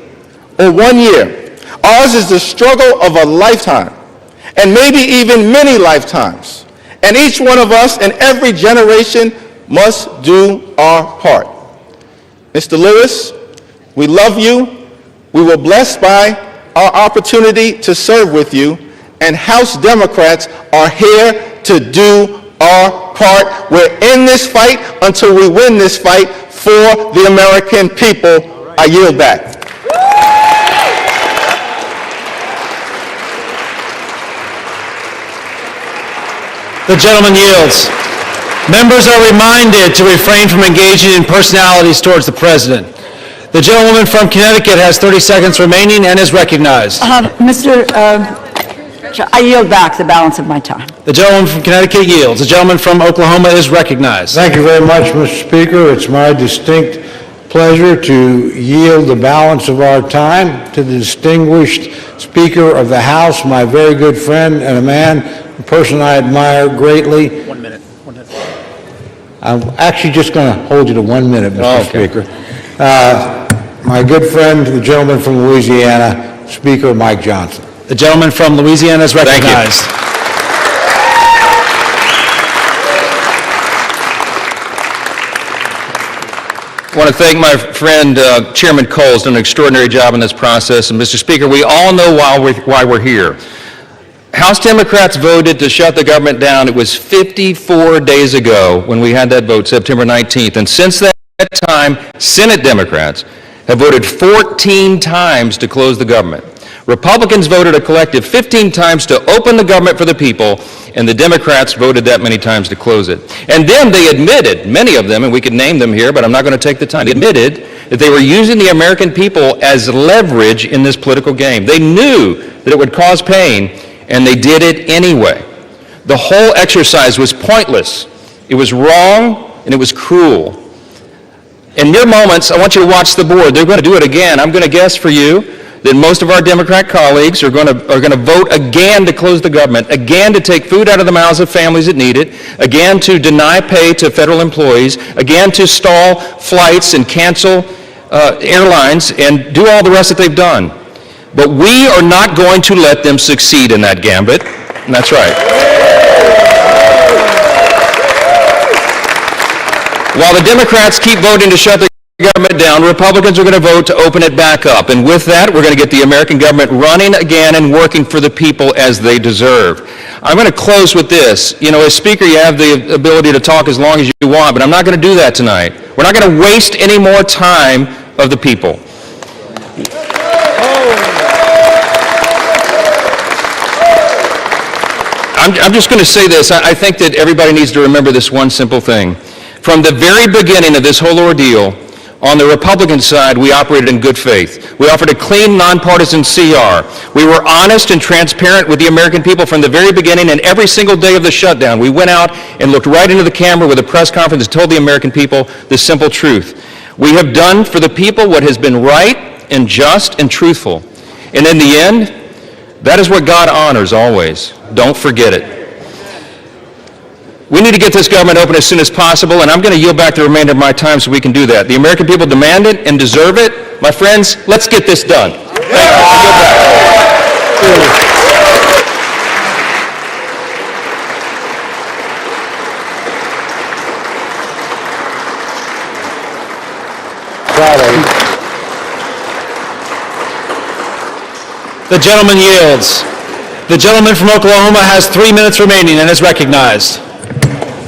or 1 year. Ours is the struggle of a lifetime, and maybe even many lifetimes. And each one of us in every generation must do our part. Mr. Lewis, we love you. We were blessed by our opportunity to serve with you, and House Democrats are here to do our part. We're in this fight until we win this fight for the American people. I yield back. The gentleman yields. Members are reminded to refrain from engaging in personalities towards the president. The gentlewoman from Connecticut has 30 seconds remaining and is recognized. I yield back the balance of my time. The gentleman from Connecticut yields. The gentleman from Oklahoma is recognized. Thank you very much, Mr. Speaker. It's my distinct pleasure to yield the balance of our time to the distinguished Speaker of the House, my very good friend and a person I admire greatly. 1 minute. I'm actually just going to hold you to 1 minute, Mr. Speaker. My good friend, the gentleman from Louisiana, Speaker Mike Johnson. The gentleman from Louisiana is recognized. I want to thank my friend Chairman Cole. Has done an extraordinary job in this process. And Mr. Speaker, we all know why we're here. House Democrats voted to shut the government down. It was 54 days ago when we had that vote, September 19th. And since that time, Senate Democrats have voted 14 times to close the government. Republicans voted a collective 15 times to open the government for the people, and the Democrats voted that many times to close it. And then they admitted, many of them, and we could name them here, but I'm not going to take the time, they admitted that they were using the American people as leverage in this political game. They knew that it would cause pain, and they did it anyway. The whole exercise was pointless. It was wrong, and it was cruel. In mere moments, I want you to watch the board. They're going to do it again. I'm going to guess for you that most of our Democrat colleagues are going to vote again to close the government, again to take food out of the mouths of families that need it, again to deny pay to federal employees, again to stall flights and cancel airlines and do all the rest that they've done. But we are not going to let them succeed in that gambit. And that's right. While the Democrats keep voting to shut the government down, Republicans are going to vote to open it back up. And with that, we're going to get the American government running again and working for the people as they deserve. I'm going to close with this. You know, as Speaker, you have the ability to talk as long as you want, but I'm not going to do that tonight. We're not going to waste any more time of the people. I'm just going to say this. I think that everybody needs to remember this one simple thing. From the very beginning of this whole ordeal, on the Republican side, we operated in good faith. We offered a clean, nonpartisan CR. We were honest and transparent with the American people from the very beginning, and every single day of the shutdown, we went out and looked right into the camera with a press conference and told the American people the simple truth. We have done for the people what has been right and just and truthful. And in the end, that is what God honors always. Don't forget it. We need to get this government open as soon as possible, and I'm going to yield back the remainder of my time so we can do that. The American people demand it and deserve it. My friends, let's get this done. The gentleman yields. The gentleman from Oklahoma has 3 minutes remaining and is recognized.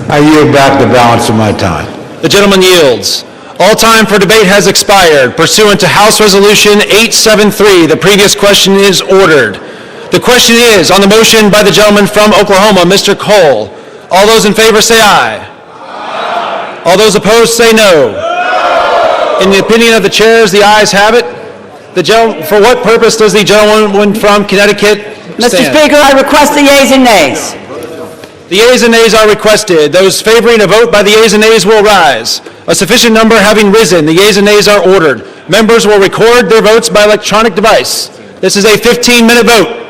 I yield back the balance of my time. The gentleman yields. All time for debate has expired. Pursuant to House Resolution 873, the previous question is ordered. The question is on the motion by the gentleman from Oklahoma, Mr. Cole. All those in favor say aye. Aye. All those opposed say no. No. In the opinion of the chairs, the ayes have it. For what purpose does the gentleman from Connecticut stand? Mr. Speaker, I request the yeas and nays. The yeas and nays are requested. Those favoring a vote by the yeas and nays will rise. A sufficient number having risen, the yeas and nays are ordered. Members will record their votes by electronic device. This is a 15-minute vote.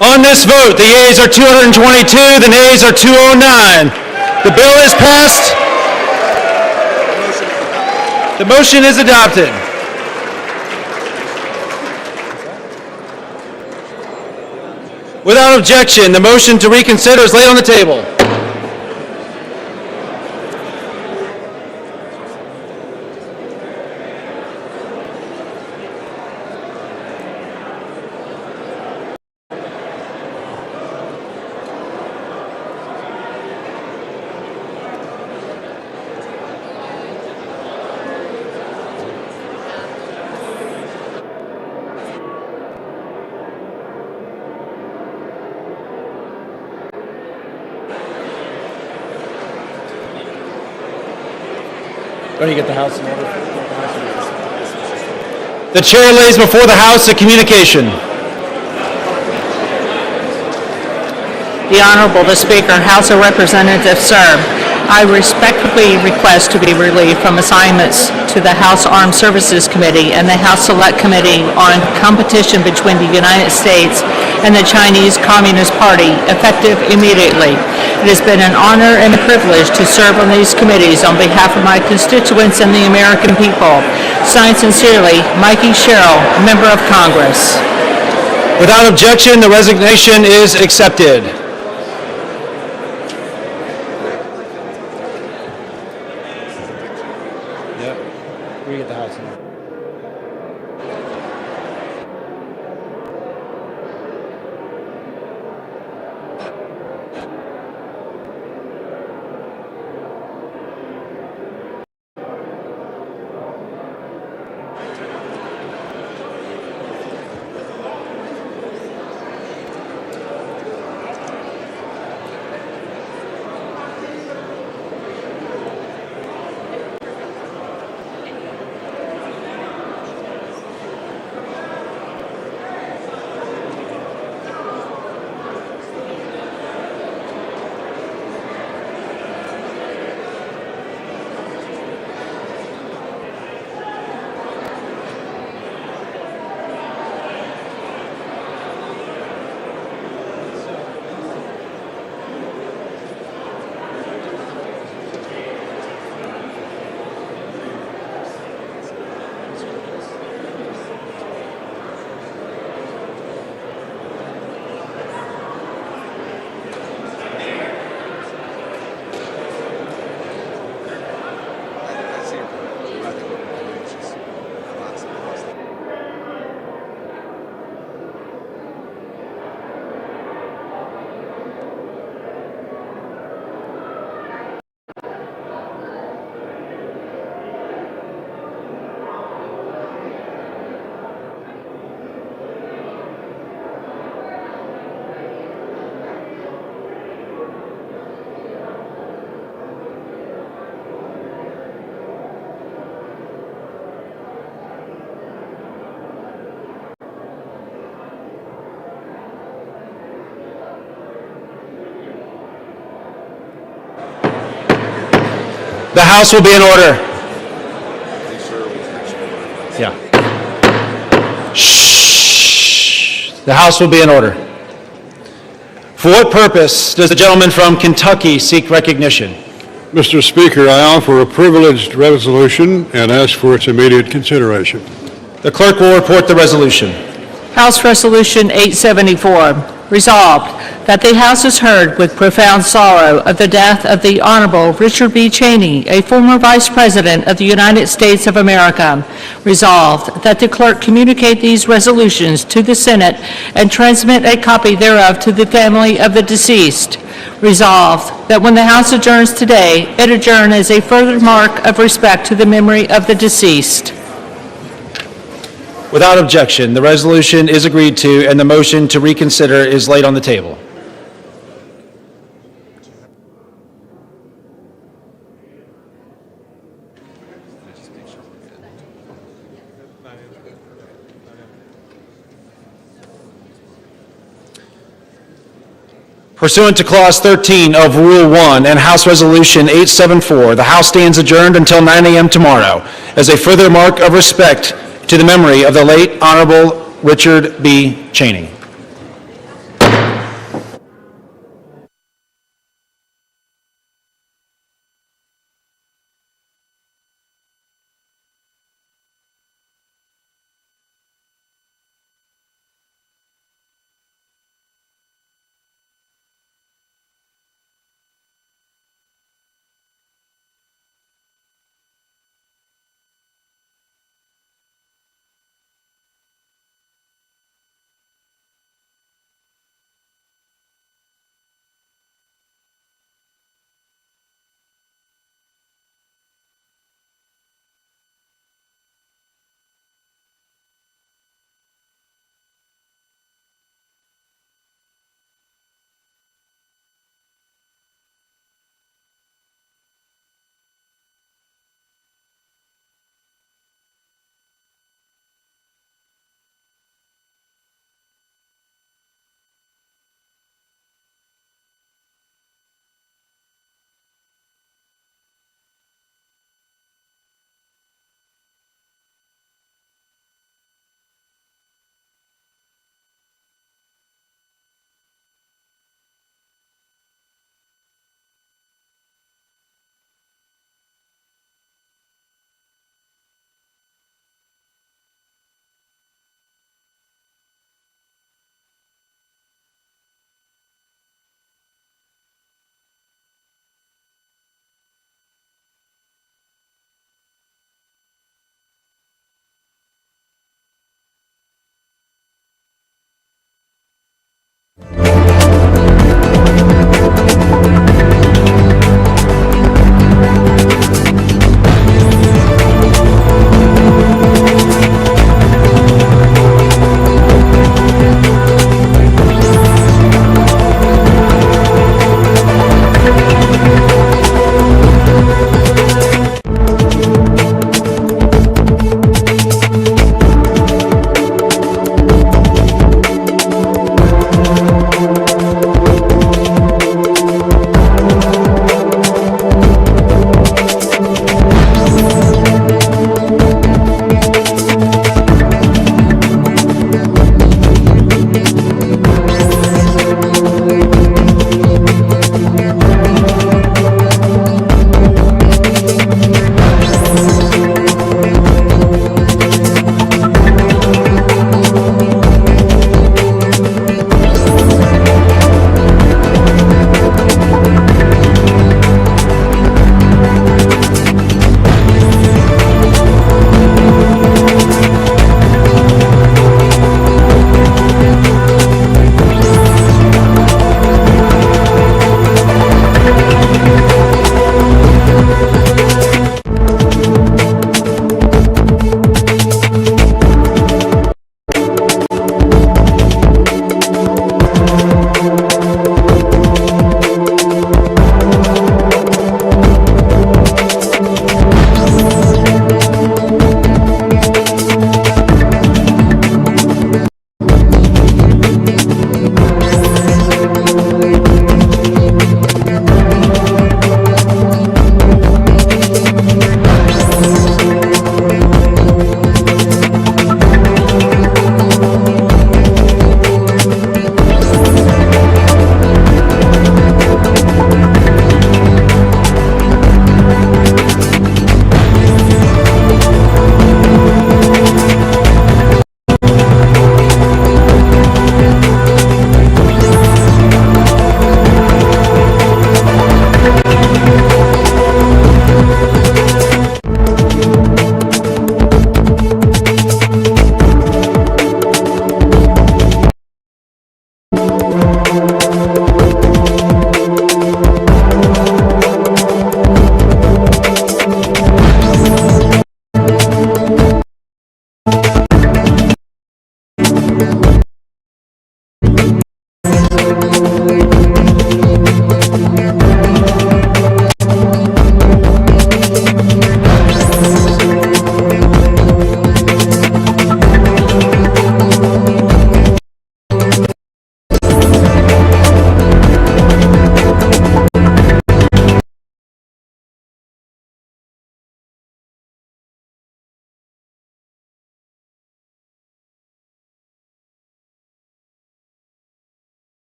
On this vote, the yeas are 222, the nays are 209. The bill is passed. The motion is adopted. Without objection, the motion to reconsider is laid on the table. Don't you get the House in order? The chair lays before the House a communication. The Honorable the Speaker, House of Representatives, sir. I respectfully request to be relieved from assignments to the House Armed Services Committee and the House Select Committee on competition between the United States and the Chinese Communist Party, effective immediately. It has been an honor and a privilege to serve on these committees on behalf of my constituents and the American people. Signed sincerely, Mikey Sherrill, Member of Congress. Without objection, the resignation is accepted. The House will be in order. Yeah. Shh. The House will be in order. For what purpose does the gentleman from Kentucky seek recognition? Mr. Speaker, I offer a privileged resolution and ask for its immediate consideration. The clerk will report the resolution. House Resolution 874. Resolved, that the House has heard with profound sorrow of the death of the Honorable Richard B. Cheney, a former Vice President of the United States of America. Resolved, that the clerk communicate these resolutions to the Senate and transmit a copy thereof to the family of the deceased. Resolved, that when the House adjourns today, it adjourn as a further mark of respect to the memory of the deceased. Without objection, the resolution is agreed to and the motion to reconsider is laid on the table. Pursuant to Clause 13 of Rule 1 and House Resolution 874, the House stands adjourned until 9 a.m. tomorrow as a further mark of respect to the memory of the late Honorable Richard B. Cheney.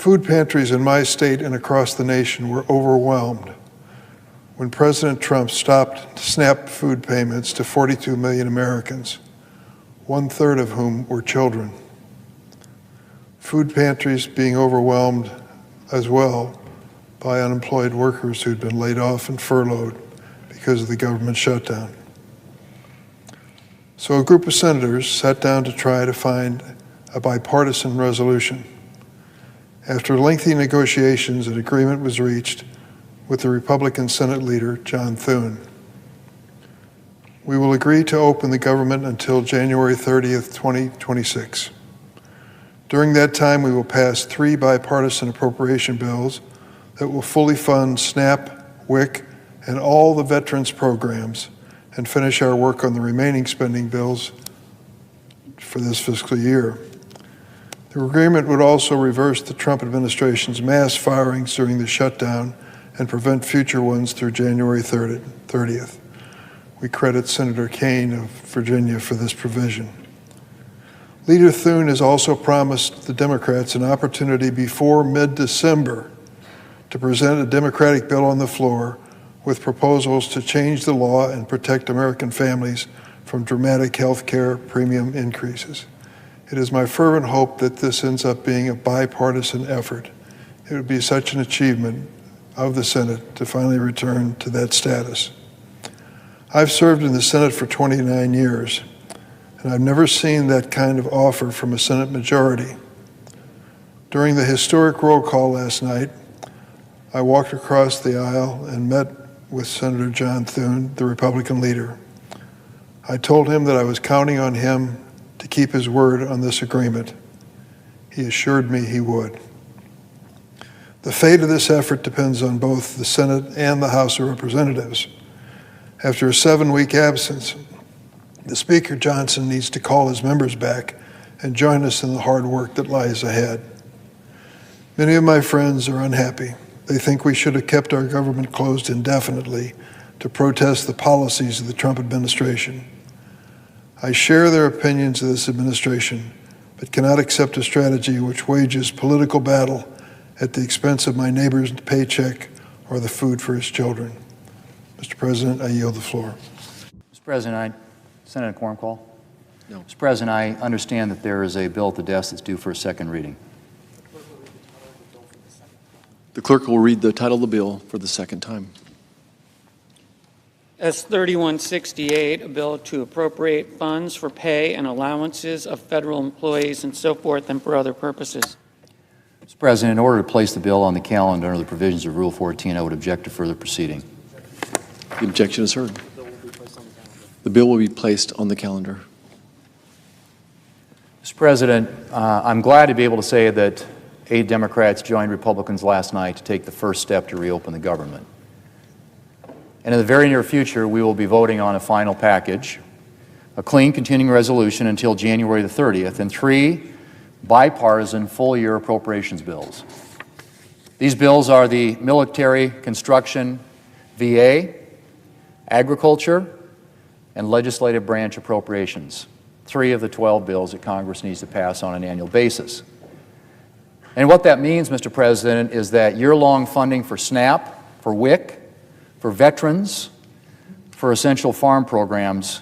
Food pantries in my state and across the nation were overwhelmed when President Trump stopped SNAP food payments to 42 million Americans, 1/3 of whom were children. Food pantries being overwhelmed as well by unemployed workers who'd been laid off and furloughed because of the government shutdown. So a group of senators sat down to try to find a bipartisan resolution. After lengthy negotiations, an agreement was reached with the Republican Senate leader, John Thune. We will agree to open the government until January 30th, 2026. During that time, we will pass 3 bipartisan appropriation bills that will fully fund SNAP, WIC, and all the veterans programs, and finish our work on the remaining spending bills for this fiscal year. The agreement would also reverse the Trump administration's mass firings during the shutdown and prevent future ones through January 30th. We credit Senator Kaine of Virginia for this provision. Leader Thune has also promised the Democrats an opportunity before mid-December to present a Democratic bill on the floor with proposals to change the law and protect American families from dramatic health care premium increases. It is my fervent hope that this ends up being a bipartisan effort. It would be such an achievement of the Senate to finally return to that status. I've served in the Senate for 29 years, and I've never seen that kind of offer from a Senate majority. During the historic roll call last night, I walked across the aisle and met with Senator John Thune, the Republican leader. I told him that I was counting on him to keep his word on this agreement. He assured me he would. The fate of this effort depends on both the Senate and the House of Representatives. After a 7-week absence, the Speaker Johnson needs to call his members back and join us in the hard work that lies ahead. Many of my friends are unhappy. They think we should have kept our government closed indefinitely to protest the policies of the Trump administration. I share their opinions of this administration, but cannot accept a strategy which wages political battle at the expense of my neighbor's paycheck or the food for his children. Mr. President, I yield the floor. Mr. President, Senator quorum call? No. Mr. President, I understand that there is a bill at the desk that's due for a second reading. The clerk will read the title of the bill for the second time. S3168, a bill to appropriate funds for pay and allowances of federal employees and so forth and for other purposes. Mr. President, in order to place the bill on the calendar under the provisions of Rule 14, I would object to further proceeding. The objection is heard. The bill will be placed on the calendar. Mr. President, I'm glad to be able to say that 8 Democrats joined Republicans last night to take the first step to reopen the government. And in the very near future, we will be voting on a final package, a clean continuing resolution until January the 30th, and 3 bipartisan full-year appropriations bills. These bills are the military, construction, VA, agriculture, and legislative branch appropriations, 3 of the 12 bills that Congress needs to pass on an annual basis. And what that means, Mr. President, is that year-long funding for SNAP, for WIC, for veterans, for essential farm programs,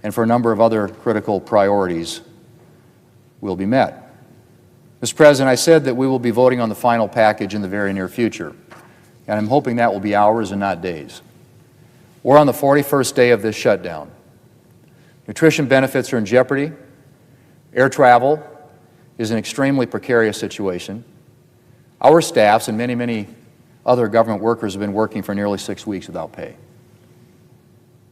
and for a number of other critical priorities will be met. Mr. President, I said that we will be voting on the final package in the very near future, and I'm hoping that will be hours and not days. We're on the 41st day of this shutdown. Nutrition benefits are in jeopardy. Air travel is an extremely precarious situation. Our staffs and many, many other government workers have been working for nearly 6 weeks without pay.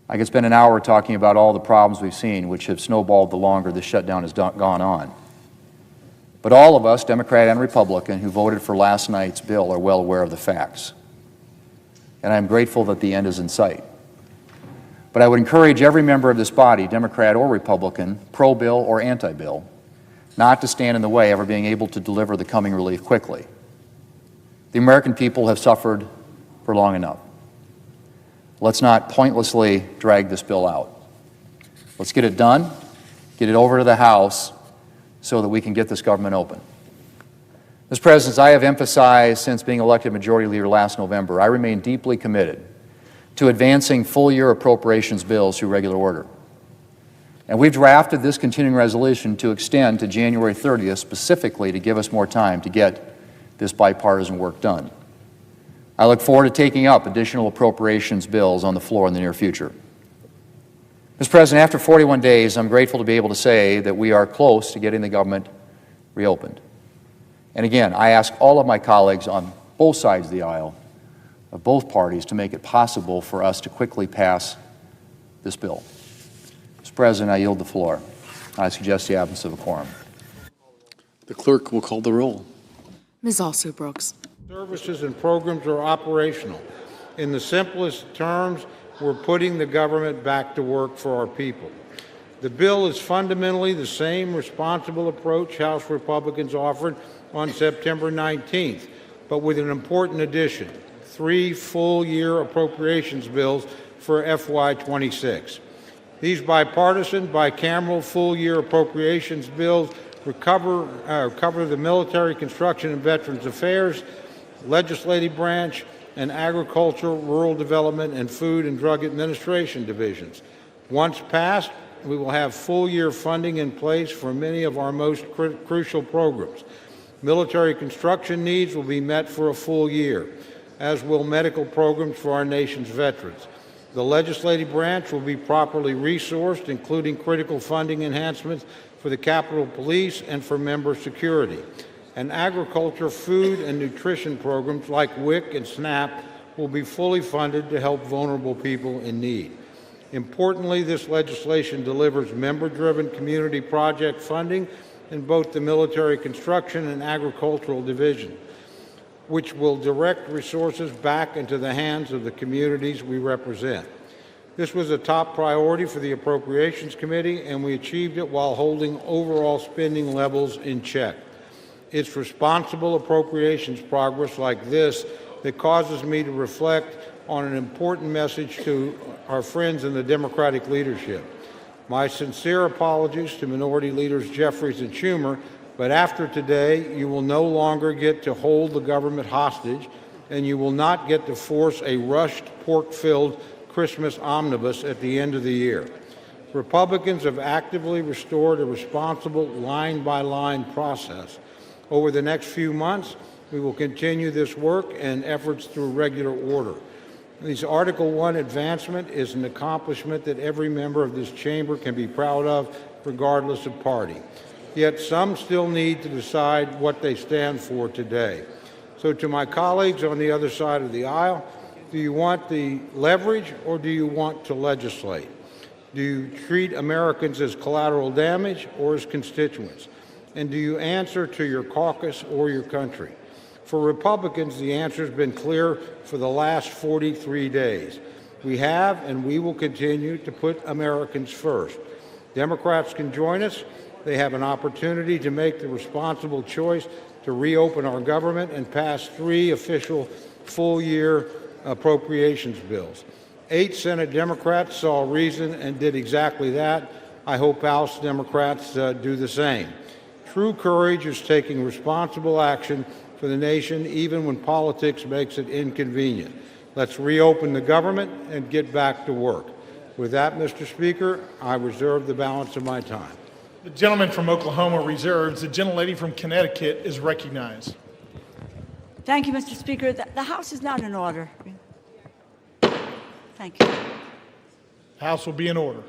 I could spend an hour talking about all the problems we've seen, which have snowballed the longer this shutdown has gone on. But all of us, Democrat and Republican, who voted for last night's bill are well aware of the facts. And I'm grateful that the end is in sight. But I would encourage every member of this body, Democrat or Republican, pro-bill or anti-bill, not to stand in the way of our being able to deliver the coming relief quickly. The American people have suffered for long enough. Let's not pointlessly drag this bill out. Let's get it done, get it over to the House so that we can get this government open. Mr. President, as I have emphasized since being elected Majority Leader last November, I remain deeply committed to advancing full-year appropriations bills through regular order. And we've drafted this continuing resolution to extend to January 30th specifically to give us more time to get this bipartisan work done. I look forward to taking up additional appropriations bills on the floor in the near future. Mr. President, after 41 days, I'm grateful to be able to say that we are close to getting the government reopened. And again, I ask all of my colleagues on both sides of the aisle, of both parties, to make it possible for us to quickly pass this bill. Mr. President, I yield the floor. I suggest the absence of a quorum. The clerk will call the roll. Ms. Alsop-Brooks. Services and programs are operational. In the simplest terms, we're putting the government back to work for our people. The bill is fundamentally the same responsible approach House Republicans offered on September 19th, but with an important addition: 3 full-year appropriations bills for FY26. These bipartisan, bicameral full-year appropriations bills cover the Military, Construction, and Veterans Affairs, Legislative Branch, and Agriculture, Rural Development, and Food and Drug Administration divisions. Once passed, we will have full-year funding in place for many of our most crucial programs. Military construction needs will be met for a full year, as will medical programs for our nation's veterans. The legislative branch will be properly resourced, including critical funding enhancements for the Capitol Police and for member security. And agriculture, food, and nutrition programs like WIC and SNAP will be fully funded to help vulnerable people in need. Importantly, this legislation delivers member-driven community project funding in both the military construction and agricultural division, which will direct resources back into the hands of the communities we represent. This was a top priority for the Appropriations Committee, and we achieved it while holding overall spending levels in check. It's responsible appropriations progress like this that causes me to reflect on an important message to our friends in the Democratic leadership. My sincere apologies to Minority Leaders Jeffries and Schumer, but after today, you will no longer get to hold the government hostage, and you will not get to force a rushed, pork-filled Christmas omnibus at the end of the year. Republicans have actively restored a responsible line-by-line process. Over the next few months, we will continue this work and efforts through regular order. This Article I advancement is an accomplishment that every member of this chamber can be proud of, regardless of party. Yet some still need to decide what they stand for today. So to my colleagues on the other side of the aisle, do you want the leverage or do you want to legislate? Do you treat Americans as collateral damage or as constituents? And do you answer to your caucus or your country? For Republicans, the answer has been clear for the last 43 days. We have and we will continue to put Americans first. Democrats can join us. They have an opportunity to make the responsible choice to reopen our government and pass 3 official full-year appropriations bills. 8 Senate Democrats saw reason and did exactly that. I hope House Democrats do the same. True courage is taking responsible action for the nation, even when politics makes it inconvenient. Let's reopen the government and get back to work. With that, Mr. Speaker, I reserve the balance of my time. The gentleman from Oklahoma reserves. The gentlelady from Connecticut is recognized. Thank you, Mr. Speaker. The House is not in order. Thank you. House will be in order.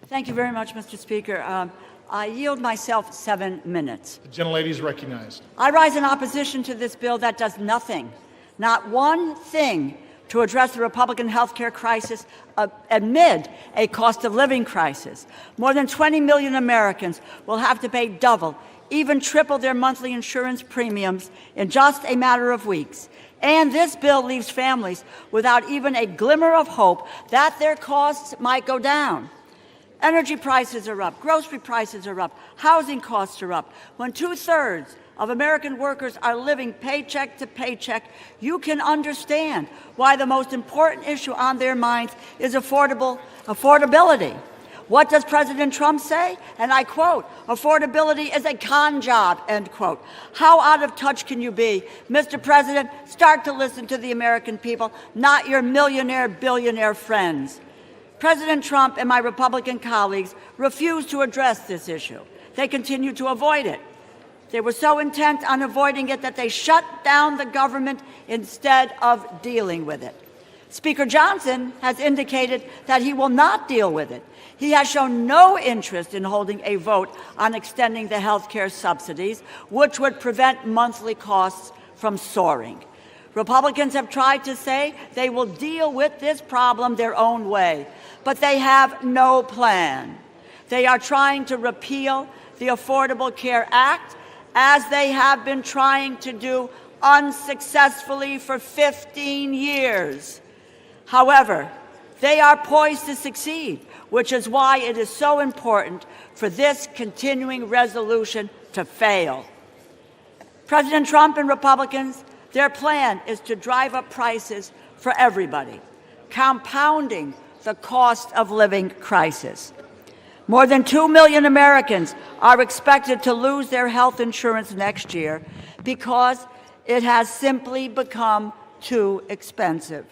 Thank you very much, Mr. Speaker. I yield myself 7 minutes. The gentlelady is recognized. I rise in opposition to this bill that does nothing, not one thing, to address the Republican health care crisis amid a cost of living crisis. More than 20 million Americans will have to pay double, even triple their monthly insurance premiums in just a matter of weeks. And this bill leaves families without even a glimmer of hope that their costs might go down. Energy prices are up, grocery prices are up, housing costs are up. When 2/3 of American workers are living paycheck to paycheck, you can understand why the most important issue on their minds is affordability. What does President Trump say? And I quote, affordability is a con job, end quote. How out of touch can you be? Mr. President, start to listen to the American people, not your millionaire, billionaire friends. President Trump and my Republican colleagues refuse to address this issue. They continue to avoid it. They were so intent on avoiding it that they shut down the government instead of dealing with it. Speaker Johnson has indicated that he will not deal with it. He has shown no interest in holding a vote on extending the health care subsidies, which would prevent monthly costs from soaring. Republicans have tried to say they will deal with this problem their own way, but they have no plan. They are trying to repeal the Affordable Care Act, as they have been trying to do unsuccessfully for 15 years. However, they are poised to succeed, which is why it is so important for this continuing resolution to fail. President Trump and Republicans, their plan is to drive up prices for everybody, compounding the cost of living crisis. More than 2 million Americans are expected to lose their health insurance next year because it has simply become too expensive.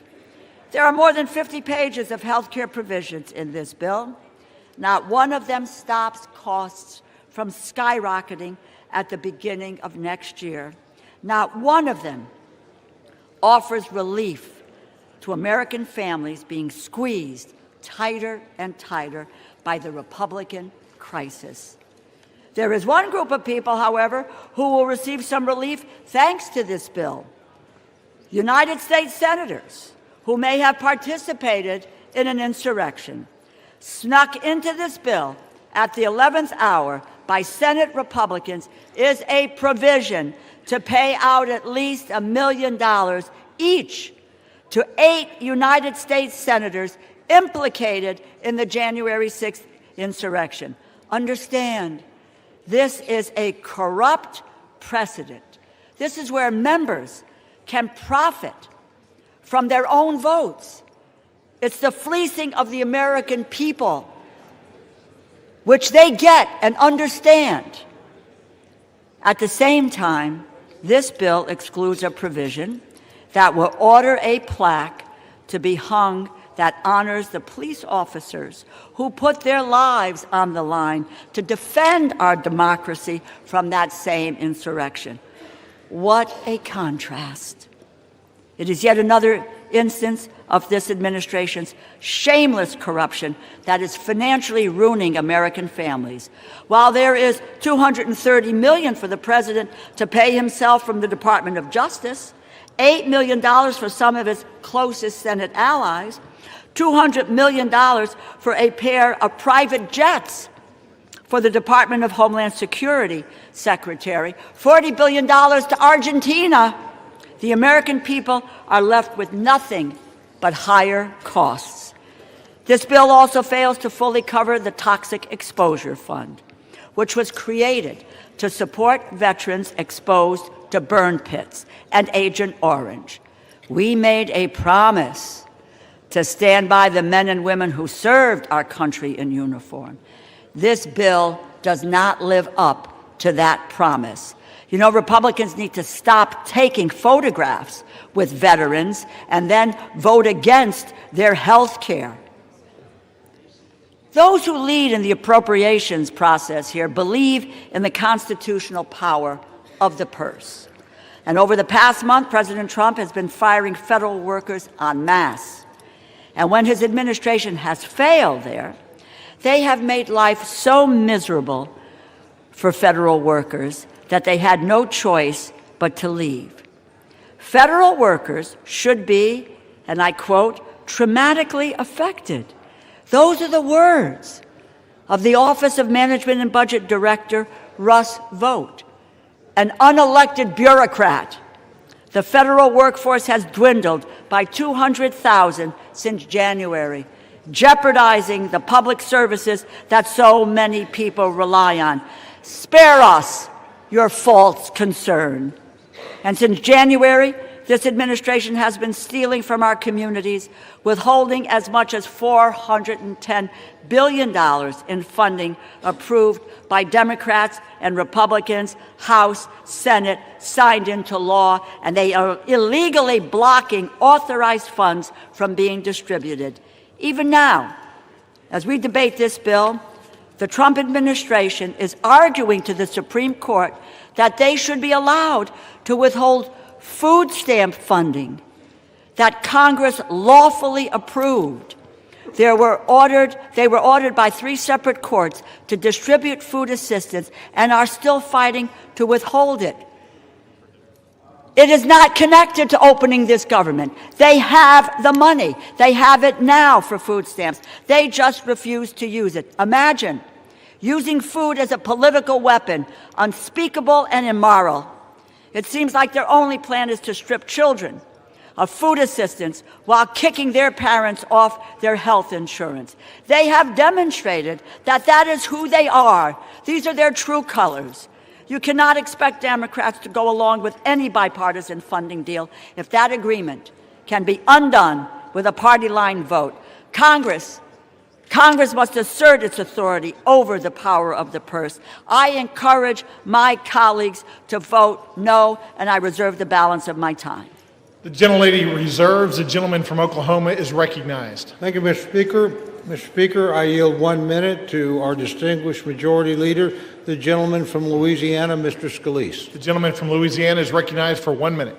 There are more than 50 pages of health care provisions in this bill. Not one of them stops costs from skyrocketing at the beginning of next year. Not one of them offers relief to American families being squeezed tighter and tighter by the Republican crisis. There is one group of people, however, who will receive some relief thanks to this bill. United States senators who may have participated in an insurrection, snuck into this bill at the 11th hour by Senate Republicans, is a provision to pay out at least $1 million each to 8 United States senators implicated in the January 6th insurrection. Understand, this is a corrupt precedent. This is where members can profit from their own votes. It's the fleecing of the American people, which they get and understand. At the same time, this bill excludes a provision that will order a plaque to be hung that honors the police officers who put their lives on the line to defend our democracy from that same insurrection. What a contrast. It is yet another instance of this administration's shameless corruption that is financially ruining American families. While there is $230 million for the president to pay himself from the Department of Justice, $8 million for some of his closest Senate allies, $200 million for a pair of private jets for the Department of Homeland Security Secretary, $40 billion to Argentina, the American people are left with nothing but higher costs. This bill also fails to fully cover the Toxic Exposure Fund, which was created to support veterans exposed to burn pits and Agent Orange. We made a promise to stand by the men and women who served our country in uniform. This bill does not live up to that promise. You know, Republicans need to stop taking photographs with veterans and then vote against their health care. Those who lead in the appropriations process here believe in the constitutional power of the purse. And over the past month, President Trump has been firing federal workers en masse. And when his administration has failed there, they have made life so miserable for federal workers that they had no choice but to leave. Federal workers should be, and I quote, traumatically affected. Those are the words of the Office of Management and Budget Director Russ Vought, an unelected bureaucrat. The federal workforce has dwindled by 200,000 since January, jeopardizing the public services that so many people rely on. Spare us your false concern. And since January, this administration has been stealing from our communities, withholding as much as $410 billion in funding approved by Democrats and Republicans, House, Senate, signed into law, and they are illegally blocking authorized funds from being distributed. Even now, as we debate this bill, the Trump administration is arguing to the Supreme Court that they should be allowed to withhold food stamp funding that Congress lawfully approved. They were ordered by 3 separate courts to distribute food assistance and are still fighting to withhold it. It is not connected to opening this government. They have the money. They have it now for food stamps. They just refuse to use it. Imagine using food as a political weapon, unspeakable and immoral. It seems like their only plan is to strip children of food assistance while kicking their parents off their health insurance. They have demonstrated that that is who they are. These are their true colors. You cannot expect Democrats to go along with any bipartisan funding deal if that agreement can be undone with a party line vote. Congress must assert its authority over the power of the purse. I encourage my colleagues to vote no, and I reserve the balance of my time. The gentlelady reserves. The gentleman from Oklahoma is recognized. Thank you, Mr. Speaker. Mr. Speaker, I yield 1 minute to our distinguished majority leader, the gentleman from Louisiana, Mr. Scalise. The gentleman from Louisiana is recognized for 1 minute.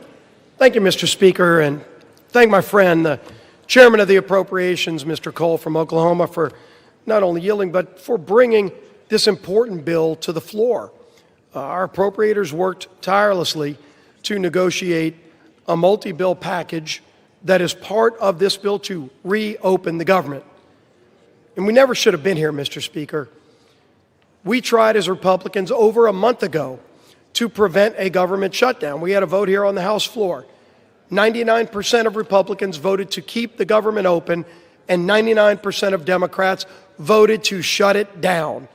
Thank you, Mr. Speaker, and thank my friend, the Chairman of the Appropriations, Mr. Cole from Oklahoma, for not only yielding, but for bringing this important bill to the floor. Our appropriators worked tirelessly to negotiate a multi-bill package that is part of this bill to reopen the government. And we never should have been here, Mr. Speaker. We tried as Republicans over a month ago to prevent a government shutdown. We had a vote here on the House floor. 99% of Republicans voted to keep the government open, and 99% of Democrats voted to shut it down.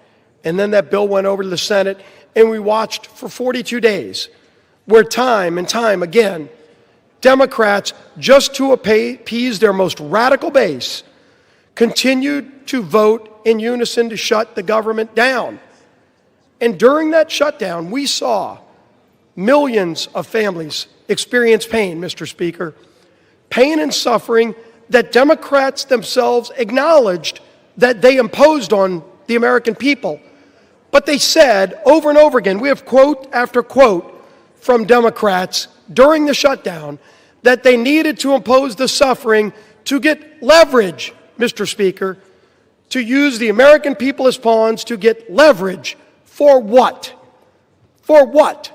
And then that bill went over to the Senate, and we watched for 42 days, where time and time again, Democrats, just to appease their most radical base, continued to vote in unison to shut the government down. And during that shutdown, we saw millions of families experience pain, Mr. Speaker, pain and suffering that Democrats themselves acknowledged that they imposed on the American people. But they said over and over again, we have quote after quote from Democrats during the shutdown, that they needed to impose the suffering to get leverage, Mr. Speaker, to use the American people as pawns to get leverage. For what? For what?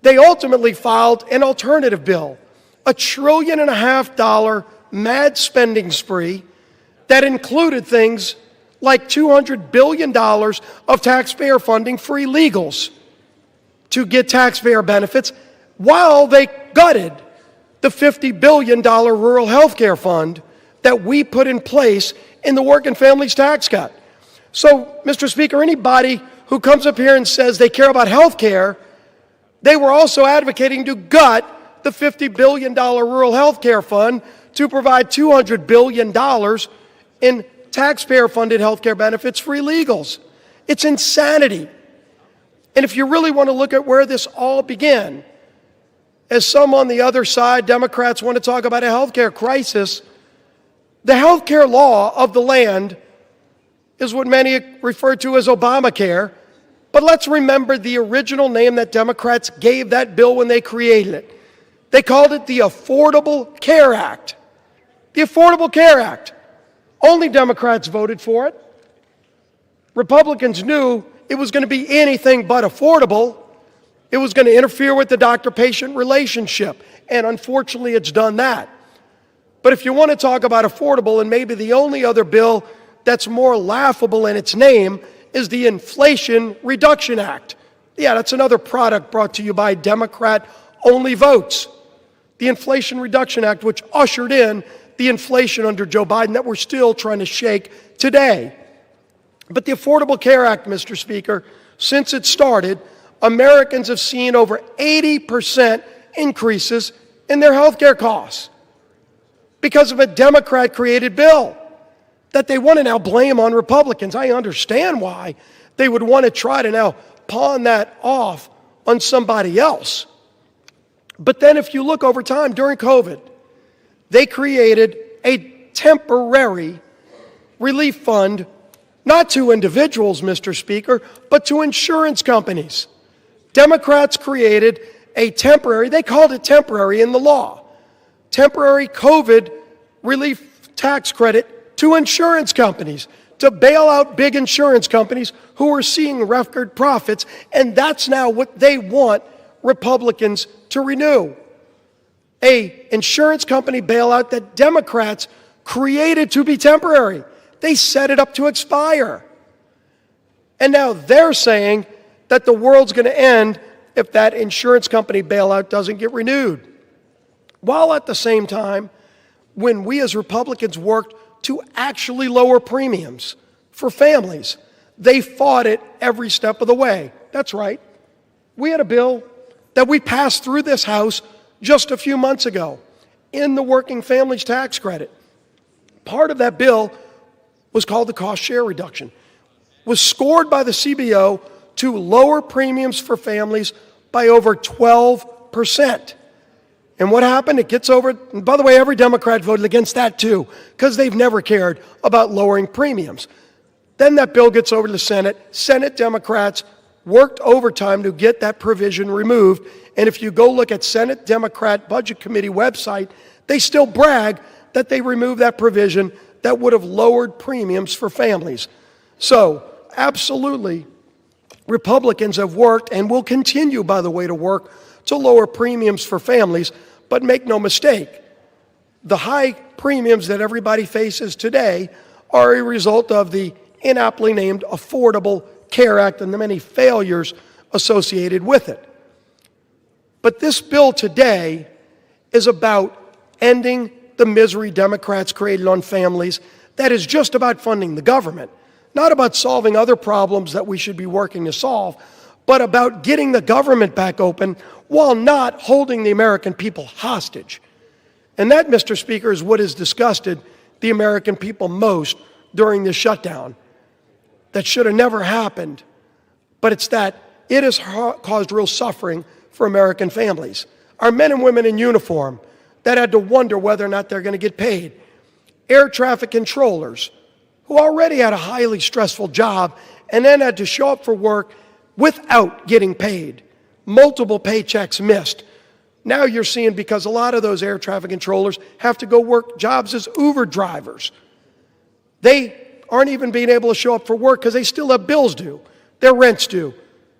They ultimately filed an alternative bill, $1.5 trillion mad spending spree that included things like $200 billion of taxpayer funding for illegals to get taxpayer benefits, while they gutted the $50 billion rural health care fund that we put in place in the Working Families Tax Cut. So, Mr. Speaker, anybody who comes up here and says they care about health care, they were also advocating to gut the $50 billion rural health care fund to provide $200 billion in taxpayer-funded health care benefits for illegals. It's insanity. And if you really want to look at where this all began, as some on the other side, Democrats, want to talk about a health care crisis, the health care law of the land is what many refer to as Obamacare. But let's remember the original name that Democrats gave that bill when they created it. They called it the Affordable Care Act. The Affordable Care Act. Only Democrats voted for it. Republicans knew it was going to be anything but affordable. It was going to interfere with the doctor-patient relationship, and unfortunately it's done that. But if you want to talk about affordable, and maybe the only other bill that's more laughable in its name is the Inflation Reduction Act. Yeah, that's another product brought to you by Democrat-only votes. The Inflation Reduction Act, which ushered in the inflation under Joe Biden that we're still trying to shake today. But the Affordable Care Act, Mr. Speaker, since it started, Americans have seen over 80% increases in their health care costs because of a Democrat-created bill that they want to now blame on Republicans. I understand why they would want to try to now pawn that off on somebody else. But then if you look over time, during COVID, they created a temporary relief fund, not to individuals, Mr. Speaker, but to insurance companies. Democrats created a temporary, they called it temporary in the law, temporary COVID relief tax credit to insurance companies to bail out big insurance companies who are seeing record profits, and that's now what they want Republicans to renew. A insurance company bailout that Democrats created to be temporary. They set it up to expire. And now they're saying that the world's going to end if that insurance company bailout doesn't get renewed. While at the same time, when we as Republicans worked to actually lower premiums for families, they fought it every step of the way. That's right. We had a bill that we passed through this House just a few months ago in the Working Families Tax Credit. Part of that bill was called the cost share reduction, was scored by the CBO to lower premiums for families by over 12%. And what happened? It gets over, and by the way, every Democrat voted against that too, because they've never cared about lowering premiums. Then that bill gets over to the Senate. Senate Democrats worked overtime to get that provision removed. And if you go look at Senate Democrat Budget Committee website, they still brag that they removed that provision that would have lowered premiums for families. So, absolutely, Republicans have worked and will continue, by the way, to work to lower premiums for families, but make no mistake, the high premiums that everybody faces today are a result of the inaptly named Affordable Care Act and the many failures associated with it. But this bill today is about ending the misery Democrats created on families. That is just about funding the government, not about solving other problems that we should be working to solve, but about getting the government back open while not holding the American people hostage. And that, Mr. Speaker, is what has disgusted the American people most during this shutdown. That should have never happened, but it's that it has caused real suffering for American families. Our men and women in uniform that had to wonder whether or not they're going to get paid. Air traffic controllers who already had a highly stressful job and then had to show up for work without getting paid. Multiple paychecks missed. Now you're seeing, because a lot of those air traffic controllers have to go work jobs as Uber drivers. They aren't even being able to show up for work because they still have bills due, their rent's due.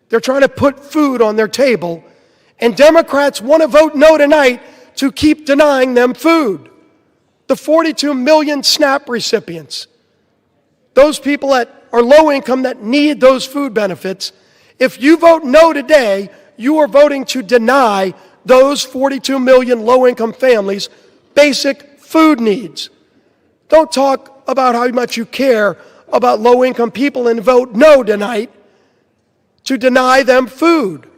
They're trying to put food on their table, and Democrats want to vote no tonight to keep denying them food. The 42 million SNAP recipients, those people that are low income that need those food benefits, if you vote no today, you are voting to deny those 42 million low-income families basic food needs. Don't talk about how much you care about low-income people and vote no tonight to deny them food,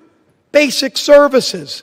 basic services.